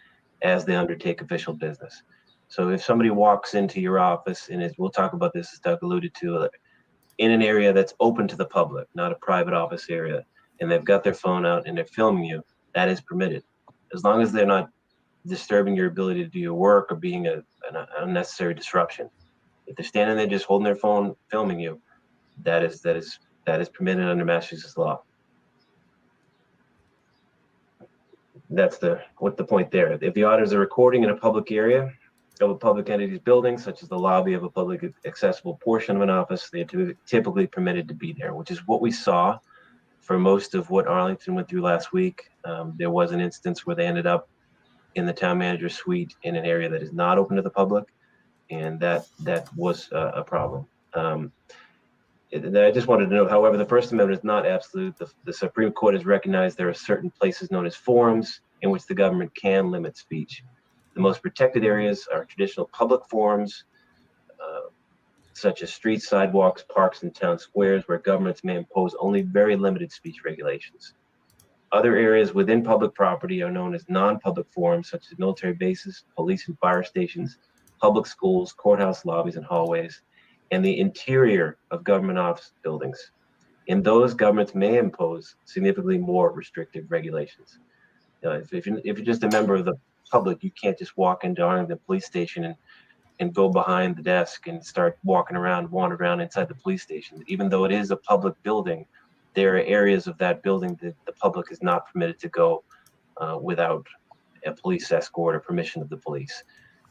as they undertake official business. So if somebody walks into your office, and we'll talk about this, as Doug alluded to, in an area that's open to the public, not a private office area, and they've got their phone out and they're filming you, that is permitted, as long as they're not disturbing your ability to do your work or being an unnecessary disruption. If they're standing there just holding their phone filming you, that is permitted under Massachusetts law. That's the point there. If the auditors are recording in a public area of a public entity's building, such as the lobby of a public accessible portion of an office, they're typically permitted to be there, which is what we saw for most of what Arlington went through last week. There was an instance where they ended up in the town manager's suite in an area that is not open to the public, and that was a problem. I just wanted to note, however, the First Amendment is not absolute. The Supreme Court has recognized there are certain places known as forums in which the government can limit speech. The most protected areas are traditional public forums, such as streets, sidewalks, parks, and town squares, where governments may impose only very limited speech regulations. Other areas within public property are known as non-public forums, such as military bases, police and fire stations, public schools, courthouse lobbies and hallways, and the interior of government office buildings. In those, governments may impose significantly more restrictive regulations. If you're just a member of the public, you can't just walk into Arlington police station and go behind the desk and start wander around inside the police station. Even though it is a public building, there are areas of that building that the public is not permitted to go without a police escort or permission of the police.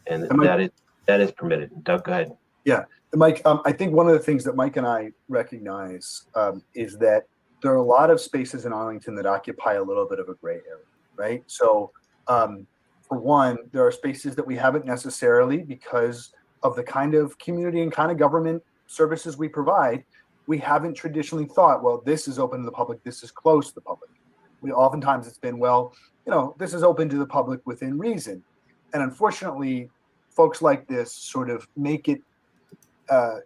And that is permitted. Doug, go ahead. Yeah, Mike, I think one of the things that Mike and I recognize is that there are a lot of spaces in Arlington that occupy a little bit of a gray area, right? So for one, there are spaces that we haven't necessarily, because of the kind of community and kind of government services we provide, we haven't traditionally thought, well, this is open to the public, this is closed to the public. Oftentimes it's been, well, this is open to the public within reason. And unfortunately, folks like this sort of make it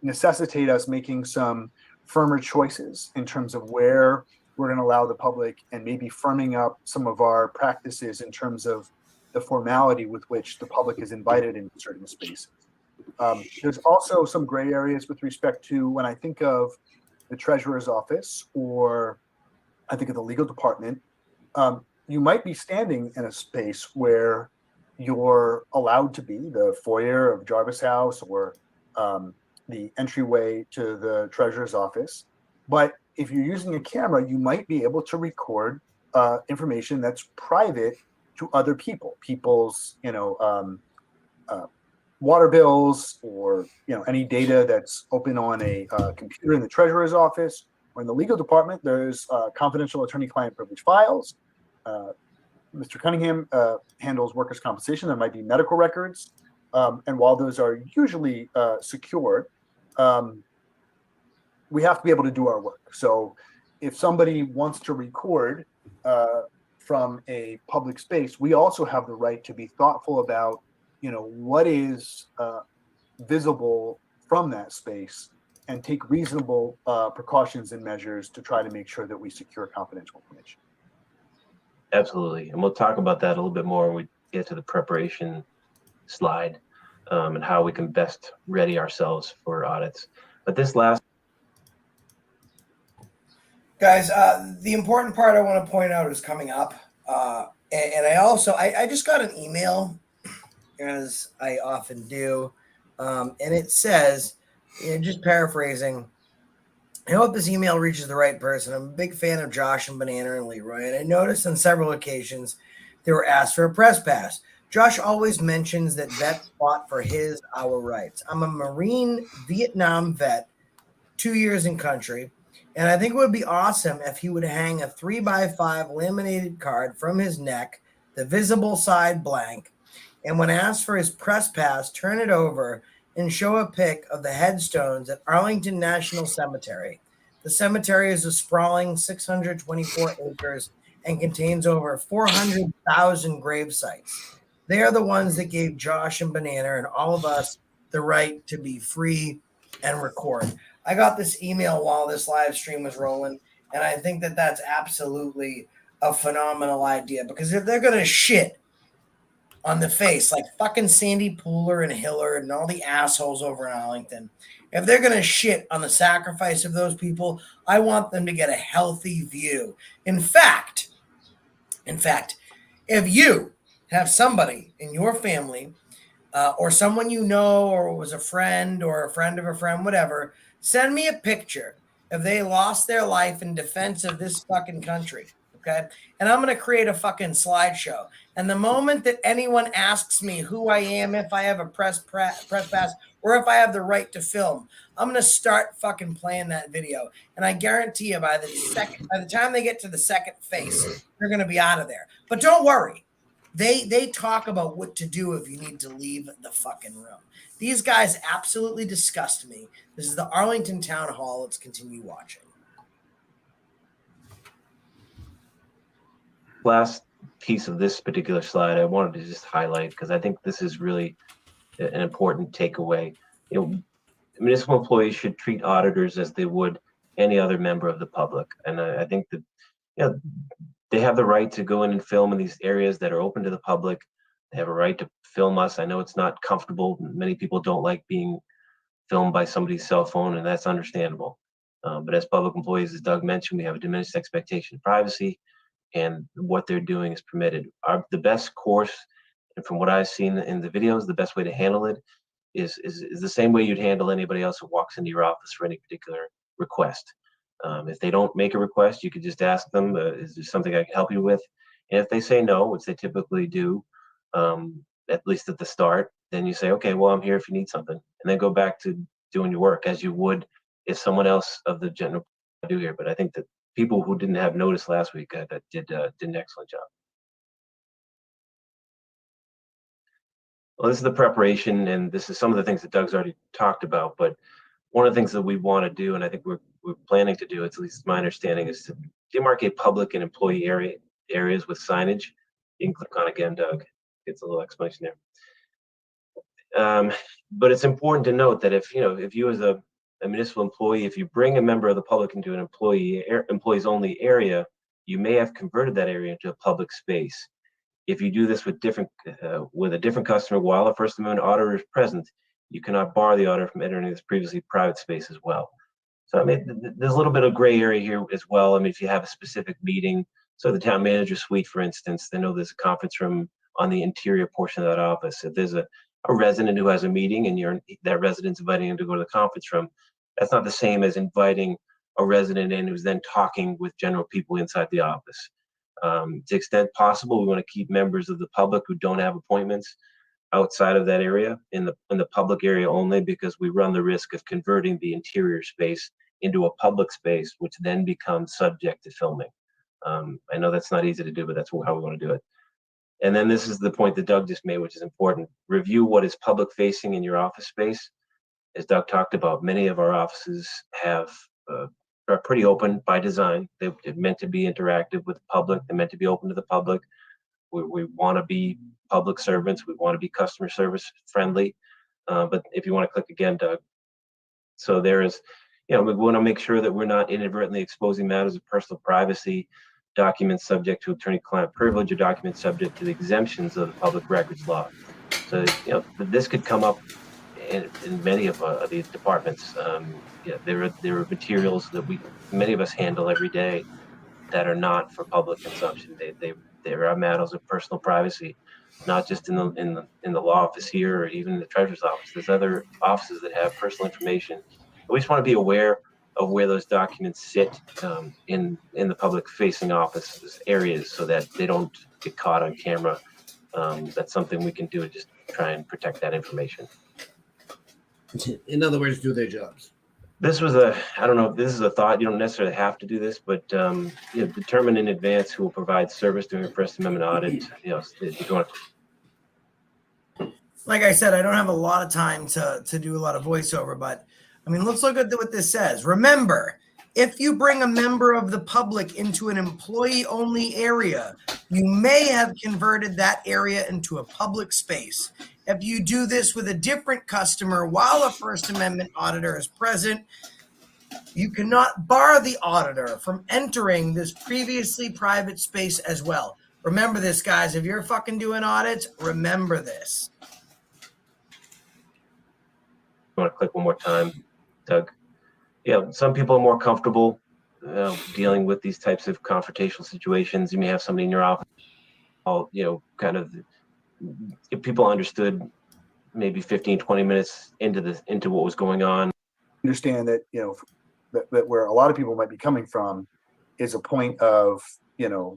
necessitate us making some firmer choices in terms of where we're going to allow the public, and maybe firming up some of our practices in terms of the formality with which the public is invited in certain spaces. There's also some gray areas with respect to, when I think of the treasurer's office, or I think of the legal department, you might be standing in a space where you're allowed to be, the foyer of Jarvis House, or the entryway to the treasurer's office. But if you're using a camera, you might be able to record information that's private to other people's, water bills, or any data that's open on a computer in the treasurer's office. Or in the legal department, there's confidential attorney-client privilege files. Mr. Cunningham handles workers' compensation. There might be medical records. And while those are usually secured, we have to be able to do our work. So if somebody wants to record from a public space, we also have the right to be thoughtful about, what is visible from that space, and take reasonable precautions and measures to try to make sure that we secure confidential information. Absolutely. And we'll talk about that a little bit more when we get to the preparation slide, and how we can best ready ourselves for audits. But this last Guys, the important part I want to point out is coming up. And I just got an email, as I often do. And it says, just paraphrasing, I hope this email reaches the right person. I'm a big fan of Josh and Banana and Leroy, and I noticed on several occasions they were asked for a press pass. Josh always mentions that vets fought for our rights. I'm a Marine Vietnam vet, 2 years in country. And I think it would be awesome if he would hang a 3x5 laminated card from his neck, the visible side blank, and when asked for his press pass, turn it over and show a pic of the headstones at Arlington National Cemetery. The cemetery is a sprawling 624 acres and contains over 400,000 grave sites. They are the ones that gave Josh and Banana and all of us the right to be free and record. I got this email while this live stream was rolling, and I think that that's absolutely a phenomenal idea, because if they're going to shit on the face like fucking Sandy Pooler and Hillard and all the assholes over in Arlington, if they're going to shit on the sacrifice of those people, I want them to get a healthy view. In fact, if you have somebody in your family or someone you know or was a friend or a friend of a friend, whatever, send me a picture if they lost their life in defense of this fucking country, okay? And I'm going to create a fucking slideshow. And the moment that anyone asks me who I am, if I have a press pass, or if I have the right to film, I'm going to start fucking playing that video. And I guarantee you by the time they get to the second face, they're going to be out of there. But don't worry. They talk about what to do if you need to leave the fucking room. These guys absolutely disgust me. This is the Arlington Town Hall. Let's continue watching. Last piece of this particular slide I wanted to just highlight, because I think this is really an important takeaway. Municipal employees should treat auditors as they would any other member of the public. And I think that they have the right to go in and film in these areas that are open to the public. They have a right to film us. I know it's not comfortable. Many people don't like being filmed by somebody's cell phone, and that's understandable. But as public employees, as Doug mentioned, we have a diminished expectation of privacy, and what they're doing is permitted. The best course, and from what I've seen in the videos, the best way to handle it is the same way you'd handle anybody else who walks into your office for any particular request. If they don't make a request, you could just ask them, is there something I can help you with? And if they say no, which they typically do, at least at the start, then you say, okay, well, I'm here if you need something. And then go back to doing your work as you would if someone else of the general do here. But I think that people who didn't have notice last week that did an excellent job. Well, this is the preparation, and this is some of the things that Doug's already talked about. But one of the things that we want to do, and I think we're planning to do, at least my understanding, is to demarcate public and employee areas with signage. You can click on again, Doug. Gets a little explanation there. But it's important to note that if you as a municipal employee, if you bring a member of the public into an employees only area, you may have converted that area into a public space. If you do this with a different customer while a First Amendment auditor is present, you cannot bar the auditor from entering this previously private space as well. So I mean, there's a little bit of gray area here as well. I mean, if you have a specific meeting, so the town manager suite, for instance, they know there's a conference room on the interior portion of that office. If there's a resident who has a meeting and that resident's inviting him to go to the conference room, that's not the same as inviting a resident in who's then talking with general people inside the office. To the extent possible, we want to keep members of the public who don't have appointments outside of that area in the public area only, because we run the risk of converting the interior space into a public space, which then becomes subject to filming. I know that's not easy to do, but that's how we want to do it. And then this is the point that Doug just made, which is important. Review what is public facing in your office space. As Doug talked about, many of our offices are pretty open by design. They're meant to be interactive with the public. They're meant to be open to the public. We want to be public servants. We want to be customer service friendly. But if you want to click again, Doug. So there is, we want to make sure that we're not inadvertently exposing matters of personal privacy, documents subject to attorney-client privilege, or documents subject to the exemptions of the public records law. So, this could come up in many of these departments. There are materials that many of us handle every day that are not for public consumption. There are matters of personal privacy, not just in the law office here or even in the treasurer's office. There's other offices that have personal information. We just want to be aware of where those documents sit in the public facing office areas, so that they don't get caught on camera. That's something we can do to just try and protect that information. In other words, do their jobs. This was I don't know, this is a thought. You don't necessarily have to do this, but determine in advance who will provide service during a First Amendment audit. If you want to. Like I said, I don't have a lot of time to do a lot of voiceover, but I mean, let's look at what this says. Remember, if you bring a member of the public into an employee-only area, you may have converted that area into a public space. If you do this with a different customer while a First Amendment auditor is present, you cannot bar the auditor from entering this previously private space as well. Remember this, guys. If you're fucking doing audits, remember this. You want to click one more time, Doug? Yeah, some people are more comfortable dealing with these types of confrontational situations. You may have somebody in your office, kind of, if people understood maybe 15, 20 minutes into what was going on. Understand that, that where a lot of people might be coming from is a point of, kind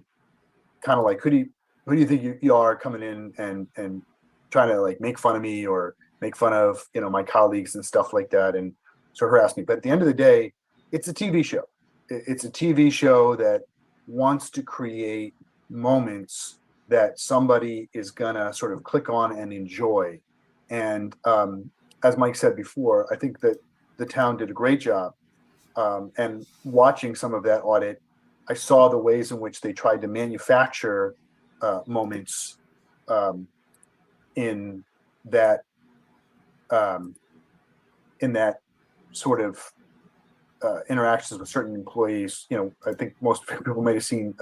of like, who do you think you are coming in and trying to like make fun of me or make fun of, my colleagues and stuff like that. And so harass me. But at the end of the day, it's a TV show. It's a TV show that wants to create moments that somebody is gonna sort of click on and enjoy. And as Mike said before, I think that the town did a great job. And watching some of that audit, I saw the ways in which they tried to manufacture moments in that sort of interactions with certain employees. I think most people might have seen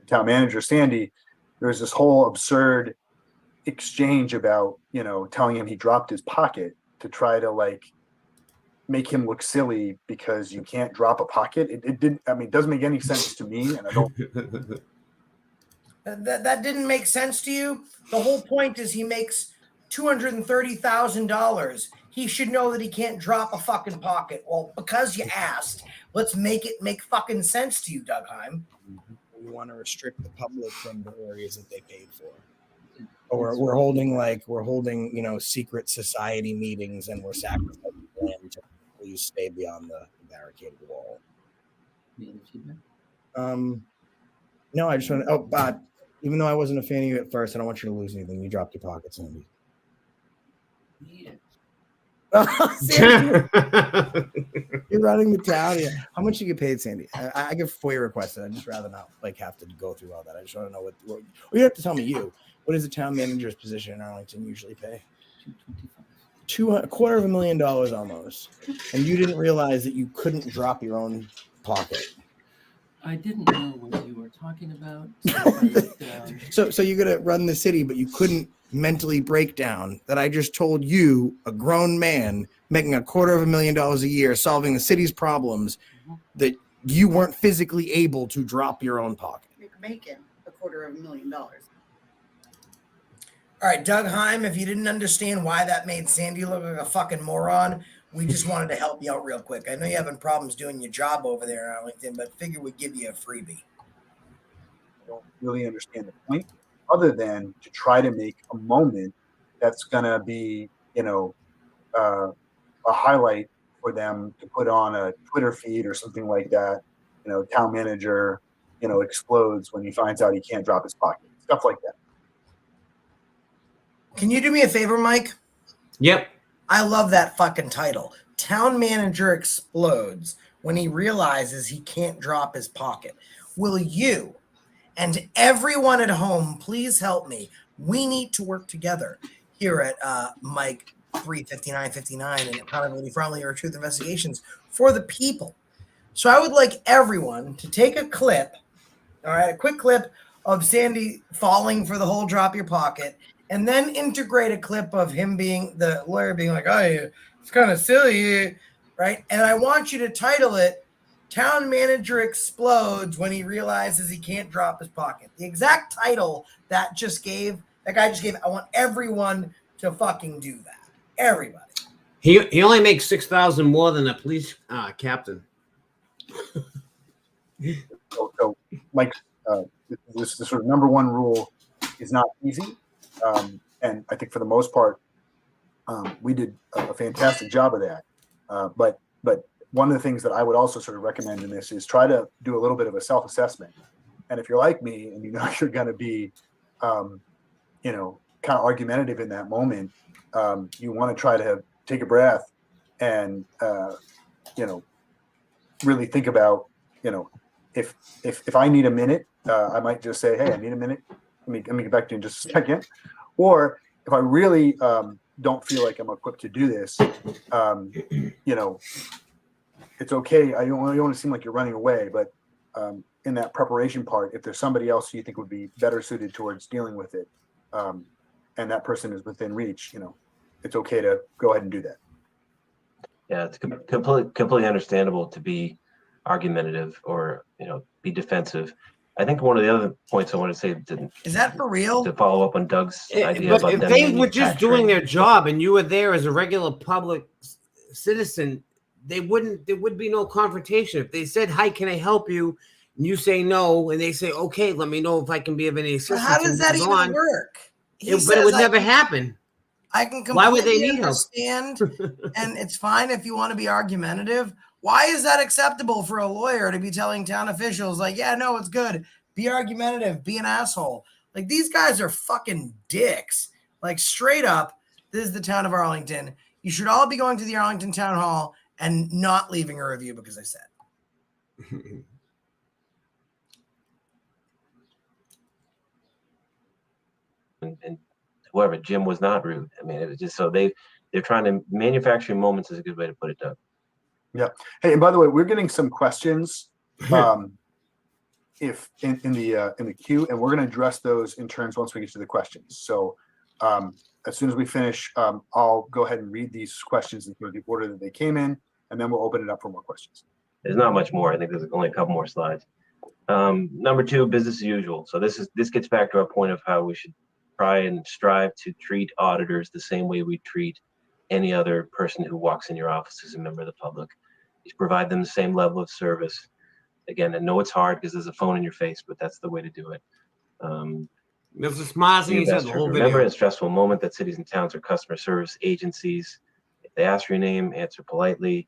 town manager Sandy. There's this whole absurd exchange about, telling him he dropped his pocket to try to like make him look silly because you can't drop a pocket. It didn't, it doesn't make any sense to me. And I don't. That didn't make sense to you? The whole point is he makes $230,000. He should know that he can't drop a fucking pocket. Well, because you asked, let's make it make fucking sense to you, Doug Heim. We want to restrict the public from the areas that they paid for. Or we're holding, secret society meetings and we're sacrificing land to please stay beyond the barricaded wall. Any other feedback? No, I just want to. Oh, but even though I wasn't a fan of you at first, I don't want you to lose anything. You dropped your pockets, Andy. Yeah. Sandy, you're running the town. Yeah. How much you get paid, Sandy? I get FOIA requested. I'd just rather not have to go through all that. I just want to know what you have to tell me. What does the town manager's position in Arlington usually pay? $225,000 almost. And you didn't realize that you couldn't drop your own pocket. I didn't know what you were talking about. So you're gonna run the city, but you couldn't mentally break down that I just told you, a grown man making $250,000 a year, solving the city's problems, that you weren't physically able to drop your own pocket. You're making $250,000. All right, Doug Heim, if you didn't understand why that made Sandy look like a fucking moron, we just wanted to help you out real quick. I know you're having problems doing your job over there in Arlington, but figure we'd give you a freebie. I don't really understand the point, other than to try to make a moment that's going to be, a highlight for them to put on a Twitter feed or something like that. Town manager, explodes when he finds out he can't drop his pocket. Stuff like that. Can you do me a favor, Mike? Yep. I love that fucking title. Town manager explodes when he realizes he can't drop his pocket. Will you and everyone at home please help me? We need to work together here at Mike 35959 and Accountability for Only Your Truth Investigations for the people. So I would like everyone to take a clip, all right, a quick clip of Sandy falling for the whole drop your pocket, and then integrate a clip of him being the lawyer being like, oh, it's kind of silly, right? And I want you to title it, Town Manager Explodes When He Realizes He Can't Drop His Pocket. The exact title that guy just gave, I want everyone to fucking do that. Everybody. He only makes $6,000 more than a police captain. So Mike, this sort of number one rule is not easy. And I think for the most part, we did a fantastic job of that. But one of the things that I would also sort of recommend in this is try to do a little bit of a self-assessment. And if you're like me and you know you're going to be, you know, kind of argumentative in that moment, you want to try to take a breath and, you know, really think about, you know, if I need a minute, I might just say, hey, I need a minute. Let me get back to you in just a second. Or if I really don't feel like I'm equipped to do this, you know, it's okay. I don't want to seem like you're running away, but in that preparation part, if there's somebody else who you think would be better suited towards dealing with it, and that person is within reach, you know, it's okay to go ahead and do that. Yeah, it's completely understandable to be argumentative or, you know, be defensive. I think one of the other points I want to say Is that for real? to follow up on Doug's idea But about if them they were just doing manufacturing. their job and you were there as a regular public citizen, there would be no confrontation. If they said, hi, can I help you? And you say no, and they say, okay, let me know if I can be of any So assistance. how does that even work? But it would never happen. I can Why would they completely need help? understand, and it's fine if you want to be argumentative. Why is that acceptable for a lawyer to be telling town officials like, yeah, no, it's good. Be argumentative, be an asshole. Like, these guys are fucking dicks. Like, straight up, this is the town of Arlington. You should all be going to the Arlington Town Hall and not leaving a review because I said. And whoever, Jim was not rude. I mean, it was just so they're trying to manufacture moments is a good way to put it, Doug. Yeah. Hey, and by the way, we're getting some questions if in the queue, and we're going to address those in turns once we get to the questions. So as soon as we finish, I'll go ahead and read these questions in the order that they came in, and then we'll open it up for more questions. There's not much more. I think there's only a couple more slides. Number 2, business as usual. So this gets back to our point of how we should try and strive to treat auditors the same way we treat any other person who walks in your office as a member of the public. You provide them the same level of service. Again, I know it's hard because there's a phone in your face, but that's the way to do it. That's the smartest thing you said the whole video. Remember, in a stressful moment that cities and towns are customer service agencies. If they ask your name, answer politely.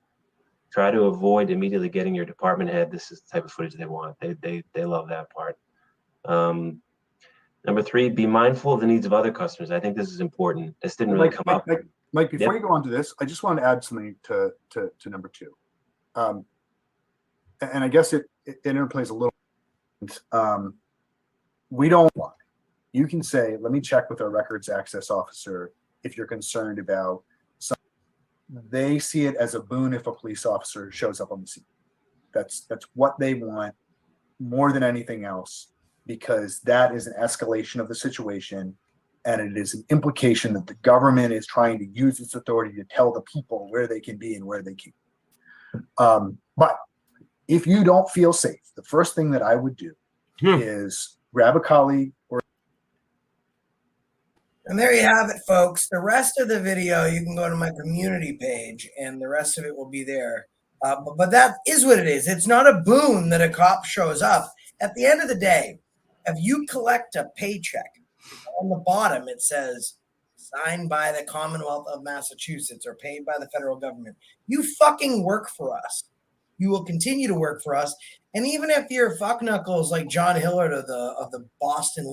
Try to avoid immediately getting your department head. This is the type of footage they want. They love that part. Number 3, be mindful of the needs of other customers. I think this is important. This didn't really come up. Mike, before you go on to this, I just wanted to add something to number 2. And I guess it interplays a little. We don't lie. You can say, let me check with our records access officer if you're concerned about something. They see it as a boon if a police officer shows up on the scene. That's what they want more than anything else, because that is an escalation of the situation, and it is an implication that the government is trying to use its authority to tell the people where they can be and where they can't. But if you don't feel safe, the first thing that I would do is grab a colleague or. And there you have it, folks. The rest of the video, you can go to my community page, and the rest of it will be there. But that is what it is. It's not a boon that a cop shows up. At the end of the day, if you collect a paycheck, on the bottom it says, signed by the Commonwealth of Massachusetts or paid by the federal government, you fucking work for us. You will continue to work for us. And even if you're fuckknuckles like John Hillard of the Boston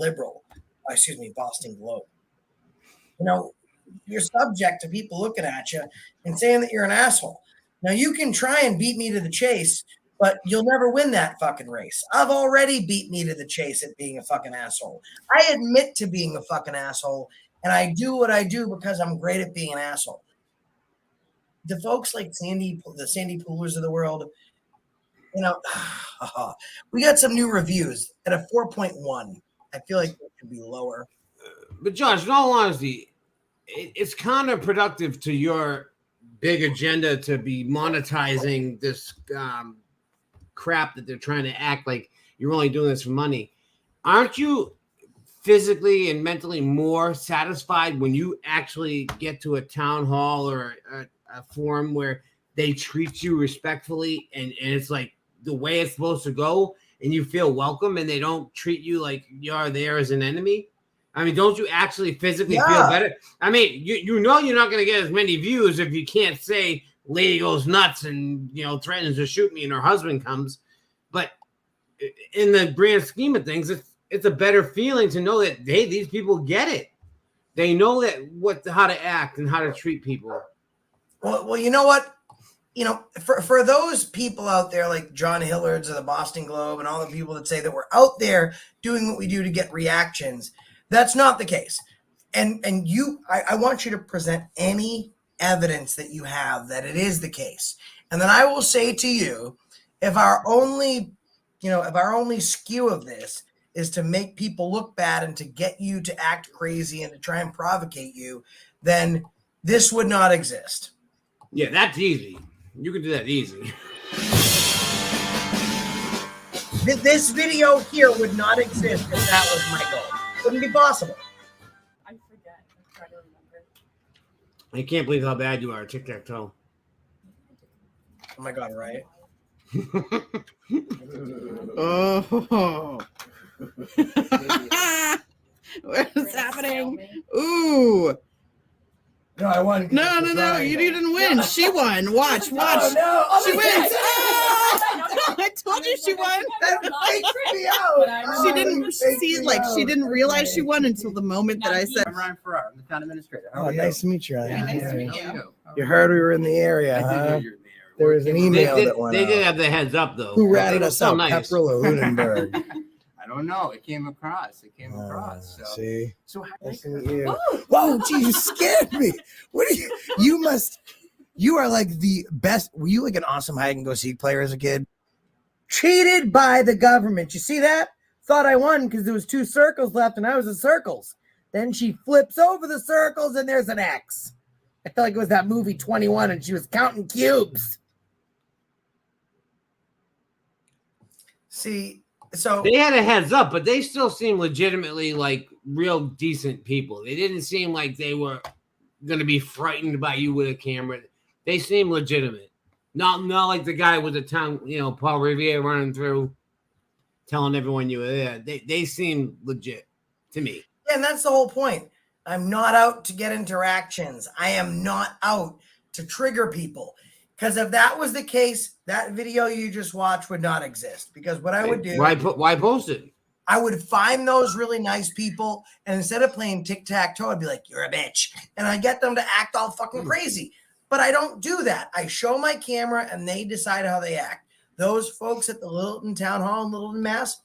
Boston Globe, you know, you're subject to people looking at you and saying that you're an asshole. Now, you can try and beat me to the chase, but you'll never win that fucking race. I've already beat me to the chase at being a fucking asshole. I admit to being a fucking asshole, and I do what I do because I'm great at being an asshole. The folks like the Sandy Poolers of the world, you know, we got some new reviews at a 4.1. I feel like it should be lower. But Josh, in all honesty, it's counterproductive to your big agenda to be monetizing this crap that they're trying to act like you're only doing this for money. Aren't you physically and mentally more satisfied when you actually get to a town hall or a forum where they treat you respectfully and it's like the way it's supposed to go and you feel welcome and they don't treat you like you're there as an enemy? I mean, don't you actually physically feel better? I mean, you know you're not going to get as many views if you can't say lady goes nuts and threatens to shoot me, and her husband comes. But in the grand scheme of things, it's a better feeling to know that these people get it. They know that how to act and how to treat people. Well, you know what? For those people out there like John Hillards of the Boston Globe and all the people that say that we're out there doing what we do to get reactions, that's not the case. And I want you to present any evidence that you have that it is the case. And then I will say to you, if our only skew of this is to make people look bad and to get you to act crazy and to try and provocate you, then this would not exist. Yeah, that's easy. You can do that easy. This video here would not exist if that was my goal. It wouldn't be possible. I forget. I'm trying to remember. I can't believe how bad you are at tic-tac-toe. Oh my God, right? Oh. What's happening? Ooh. No, I won. No, you didn't win. She won. Watch. Oh, no. Oh, She wins. Oh! I told you she won. That freaked me out. She didn't realize she won until the moment that I said. I'm Ryan Farrar. I'm the town administrator. Oh, nice to meet you, Ryan. Nice to meet you. You heard we were in the area, huh? There was an email that went They out. did have the heads up, though. Who ratted It us was so out, nice. Pepperell or Lunenburg? I don't know. It came across. So. See? So Nice to meet you. Whoa, geez, you scared me. What are you are like the best. Were you like an awesome hide and go seek player as a kid? Cheated by the government. You see that? Thought I won because there was 2 circles left and I was in circles. Then she flips over the circles and there's an X. I felt like it was that movie 21 and she was counting cubes. See, so They had a heads up, but they still seem legitimately like real decent people. They didn't seem like they were going to be frightened by you with a camera. They seem legitimate. Not like the guy with the tongue, Paul Revere running through, telling everyone you were there. They seem legit to me. Yeah, and that's the whole point. I'm not out to get interactions. I am not out to trigger people. Because if that was the case, that video you just watched would not exist. Because what I would do... Why post it? I would find those really nice people, and instead of playing tic-tac-toe, I'd be like, you're a bitch. And I get them to act all fucking crazy. But I don't do that. I show my camera, and they decide how they act. Those folks at the Littleton Town Hall in Littleton, Mass.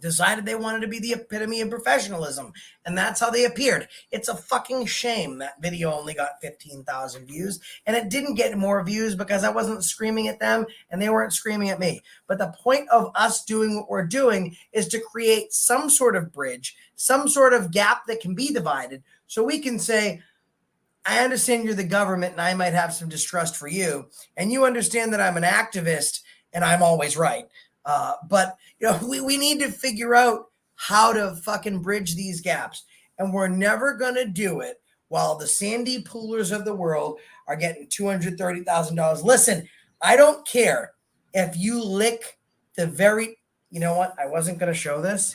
Decided they wanted to be the epitome of professionalism, and that's how they appeared. It's a fucking shame that video only got 15,000 views, and it didn't get more views because I wasn't screaming at them and they weren't screaming at me. But the point of us doing what we're doing is to create some sort of bridge, some sort of gap that can be divided, so we can say, I understand you're the government and I might have some distrust for you, and you understand that I'm an activist and I'm always right. But we need to figure out how to fucking bridge these gaps. And we're never going to do it while the Sandy Poolers of the world are getting $230,000. Listen, I don't care if you lick the very, you know what? I wasn't going to show this.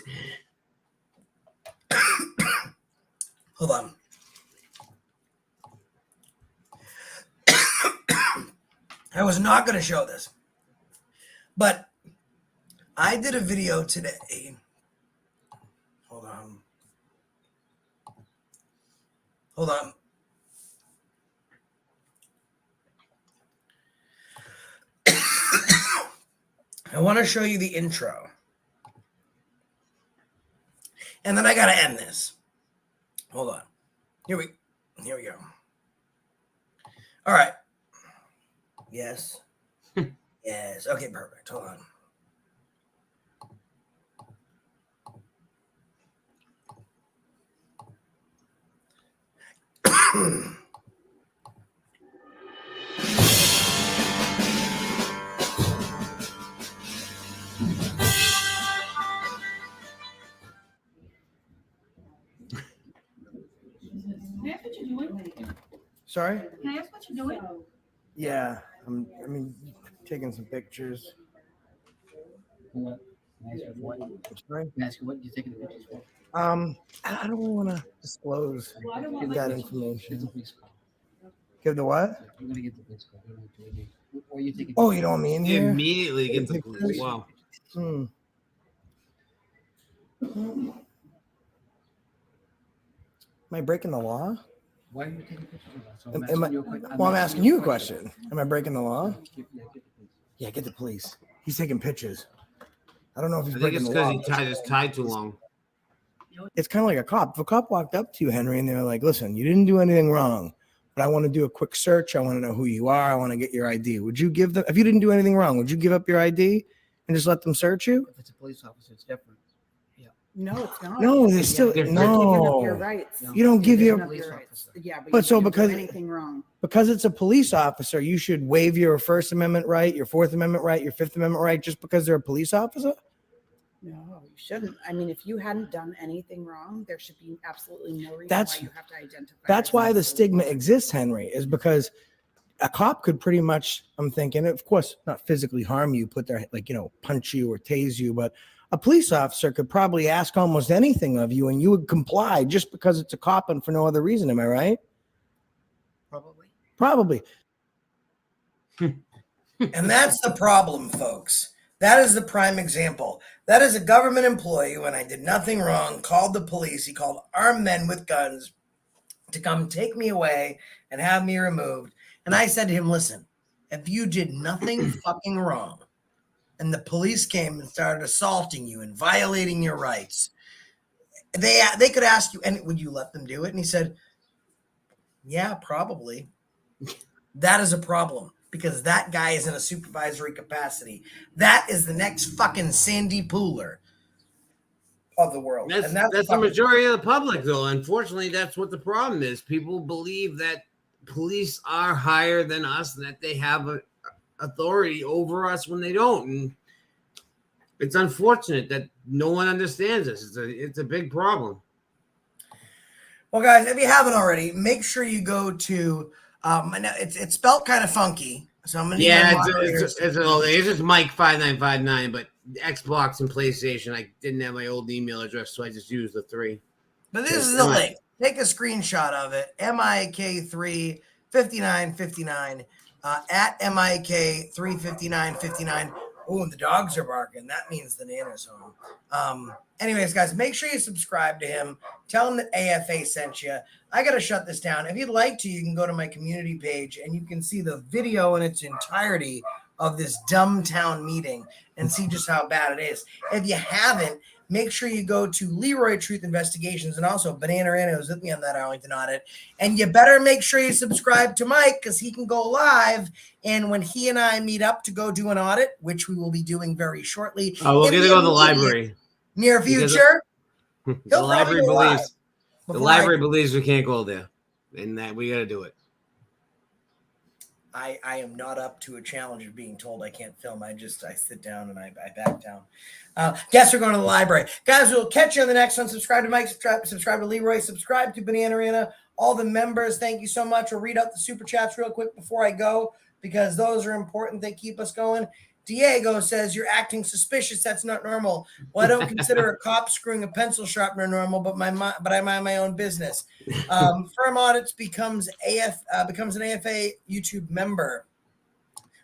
Hold on. I was not going to show this, but I did a video today. Hold on. I want to show you the intro. And then I got to end this. Hold on. Here we go. All right. Yes. Yes. Okay, perfect. Hold on. Can I ask what you're doing? Sorry? Can I ask what you're doing? Yeah. Taking some pictures. What? Can I ask you what? Sorry? Can I ask you what you're taking the pictures for? I don't want to disclose that information. Give the what? I'm gonna get the police call. Or you take. Oh, you don't want me in here? Immediately get the police. Wow. Hmm. Am I breaking the law? Why are you taking pictures of us? So I'm Am I, asking you a quick- well, I'm asking you a question. Am I breaking the law? Yeah, get the police. Yeah, get the police. He's taking pictures. I don't know if he's I think breaking it's the law. because he tied his tie too long. It's kind of like a cop. If a cop walked up to you, Henry, and they were like, listen, you didn't do anything wrong, but I want to do a quick search. I want to know who you are. I want to get your ID. Would you give them, if you didn't do anything wrong, would you give up your ID and just let them search you? If it's a police officer, it's different. No, it's not. No, there's still, You're giving You're giving up no. your rights. You don't give You're your, giving up your rights. Yeah, but, But you so didn't do because- anything wrong. because it's a police officer, you should waive your First Amendment right, your Fourth Amendment right, your Fifth Amendment right, just because they're a police officer? No, you shouldn't. I mean, if you hadn't done anything wrong, there should be absolutely no reason That's- why you have to identify. That's as why an the absolute stigma law. exists, Henry, is because a cop could pretty much, I'm thinking, of course, not physically harm you, put their, like, punch you or tase you, but a police officer could probably ask almost anything of you and you would comply just because it's a cop and for no other reason. Am I right? Probably. Probably. And that's the problem, folks. That is the prime example. That is a government employee, when I did nothing wrong, called the police. He called armed men with guns to come take me away and have me removed. And I said to him, listen, if you did nothing fucking wrong and the police came and started assaulting you and violating your rights, they could ask you, and would you let them do it? And he said, yeah, probably. That is a problem because that guy is in a supervisory capacity. That is the next fucking Sandy Pooler of the world. That's And the fucking- majority of the public, though. Unfortunately, that's what the problem is. People believe that police are higher than us and that they have authority over us when they don't. And it's unfortunate that no one understands this. It's a big problem. Well, guys, if you haven't already, make sure you go to. It's spelled kind of funky, so I'm gonna need my moderators. It's an old. It's just Mike5959, but Xbox and PlayStation. I didn't have my old email address, so I just used the 3. But this is the link. Take a screenshot of it. MIK35959 at MIK35959. Oh, and the dogs are barking. That means the Nana's home. Anyways, guys, make sure you subscribe to him. Tell him that AFA sent you. I got to shut this down. If you'd like to, you can go to my community page and you can see the video in its entirety of this dumb town meeting and see just how bad it is. If you haven't, make sure you go to Leroy Truth Investigations and also Banana Rana was with me on that Arlington audit. And you better make sure you subscribe to Mike because he can go live. And when he and I meet up to go do an audit, which we will be doing very shortly. Oh, we're gonna go to the library. Near future. The library go live believes the before library believes we can't go there, and that we got to do it. I am not up to a challenge of being told I can't film. I sit down and I back down. Guess we're going to the library. Guys, we'll catch you on the next one. Subscribe to Mike, subscribe to Leroy, subscribe to Banana Arena. All the members, thank you so much. We'll read out the super chats real quick before I go because those are important. They keep us going. Diego says, you're acting suspicious. That's not normal. Well, I don't consider a cop screwing a pencil sharpener normal, but I mind my own business. Firm Audits becomes an AFA YouTube member.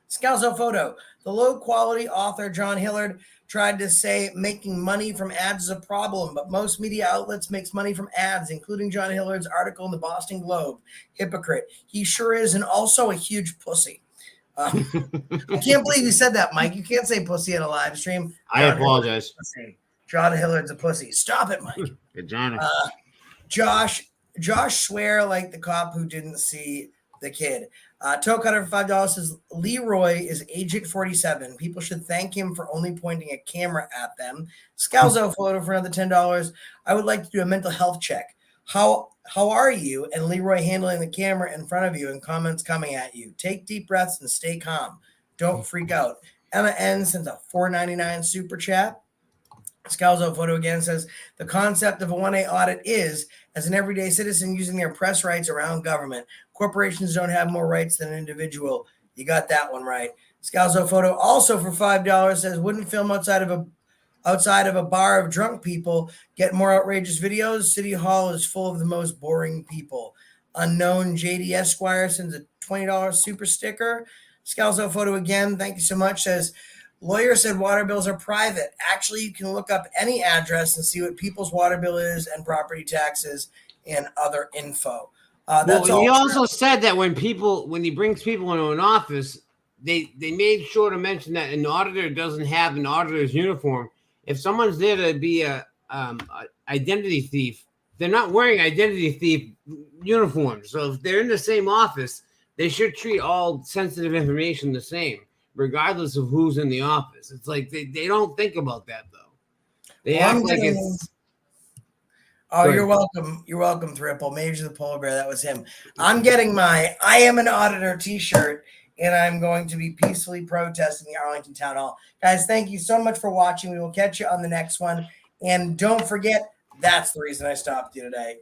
Scalzo Photo. The low-quality author John Hillard tried to say making money from ads is a problem, but most media outlets makes money from ads, including John Hillard's article in the Boston Globe. Hypocrite. He sure is, and also a huge pussy. I can't believe you said that, Mike. You can't say pussy in a live stream. I apologize. John Hillard's a pussy. Stop it, Mike. Good John. Josh swear like the cop who didn't see the kid. Toe Cutter for $5 says Leroy is Agent 47. People should thank him for only pointing a camera at them. Scalzo Photo for another $10. I would like to do a mental health check. How are you? And Leroy handling the camera in front of you and comments coming at you. Take deep breaths and stay calm. Don't freak out. Emma N sends a $4.99 super chat. Scalzo Photo again says, the concept of a 1A audit is, as an everyday citizen using their press rights around government. Corporations don't have more rights than an individual. You got that one right. Scalzo Photo also for $5 says, wouldn't film outside of a bar of drunk people get more outrageous videos? City Hall is full of the most boring people. Unknown JD Esquire sends a $20 super sticker. Scalzo photo again. Thank you so much. Says, lawyer said water bills are private. Actually, you can look up any address and see what people's water bill is and property taxes and other info. That's Well, all. he also said that when he brings people into an office, they made sure to mention that an auditor doesn't have an auditor's uniform. If someone's there to be a identity thief, they're not wearing identity thief uniforms. So if they're in the same office, they should treat all sensitive information the same, regardless of who's in the office. It's like they don't think about that though. They act like it's. Oh, you're welcome. You're welcome, Thripple. Major the Polar Bear. That was him. I'm getting my I Am an Auditor t-shirt, and I'm going to be peacefully protesting the Arlington Town Hall. Guys, thank you so much for watching. We will catch you on the next one. And don't forget, that's the reason I stopped you today.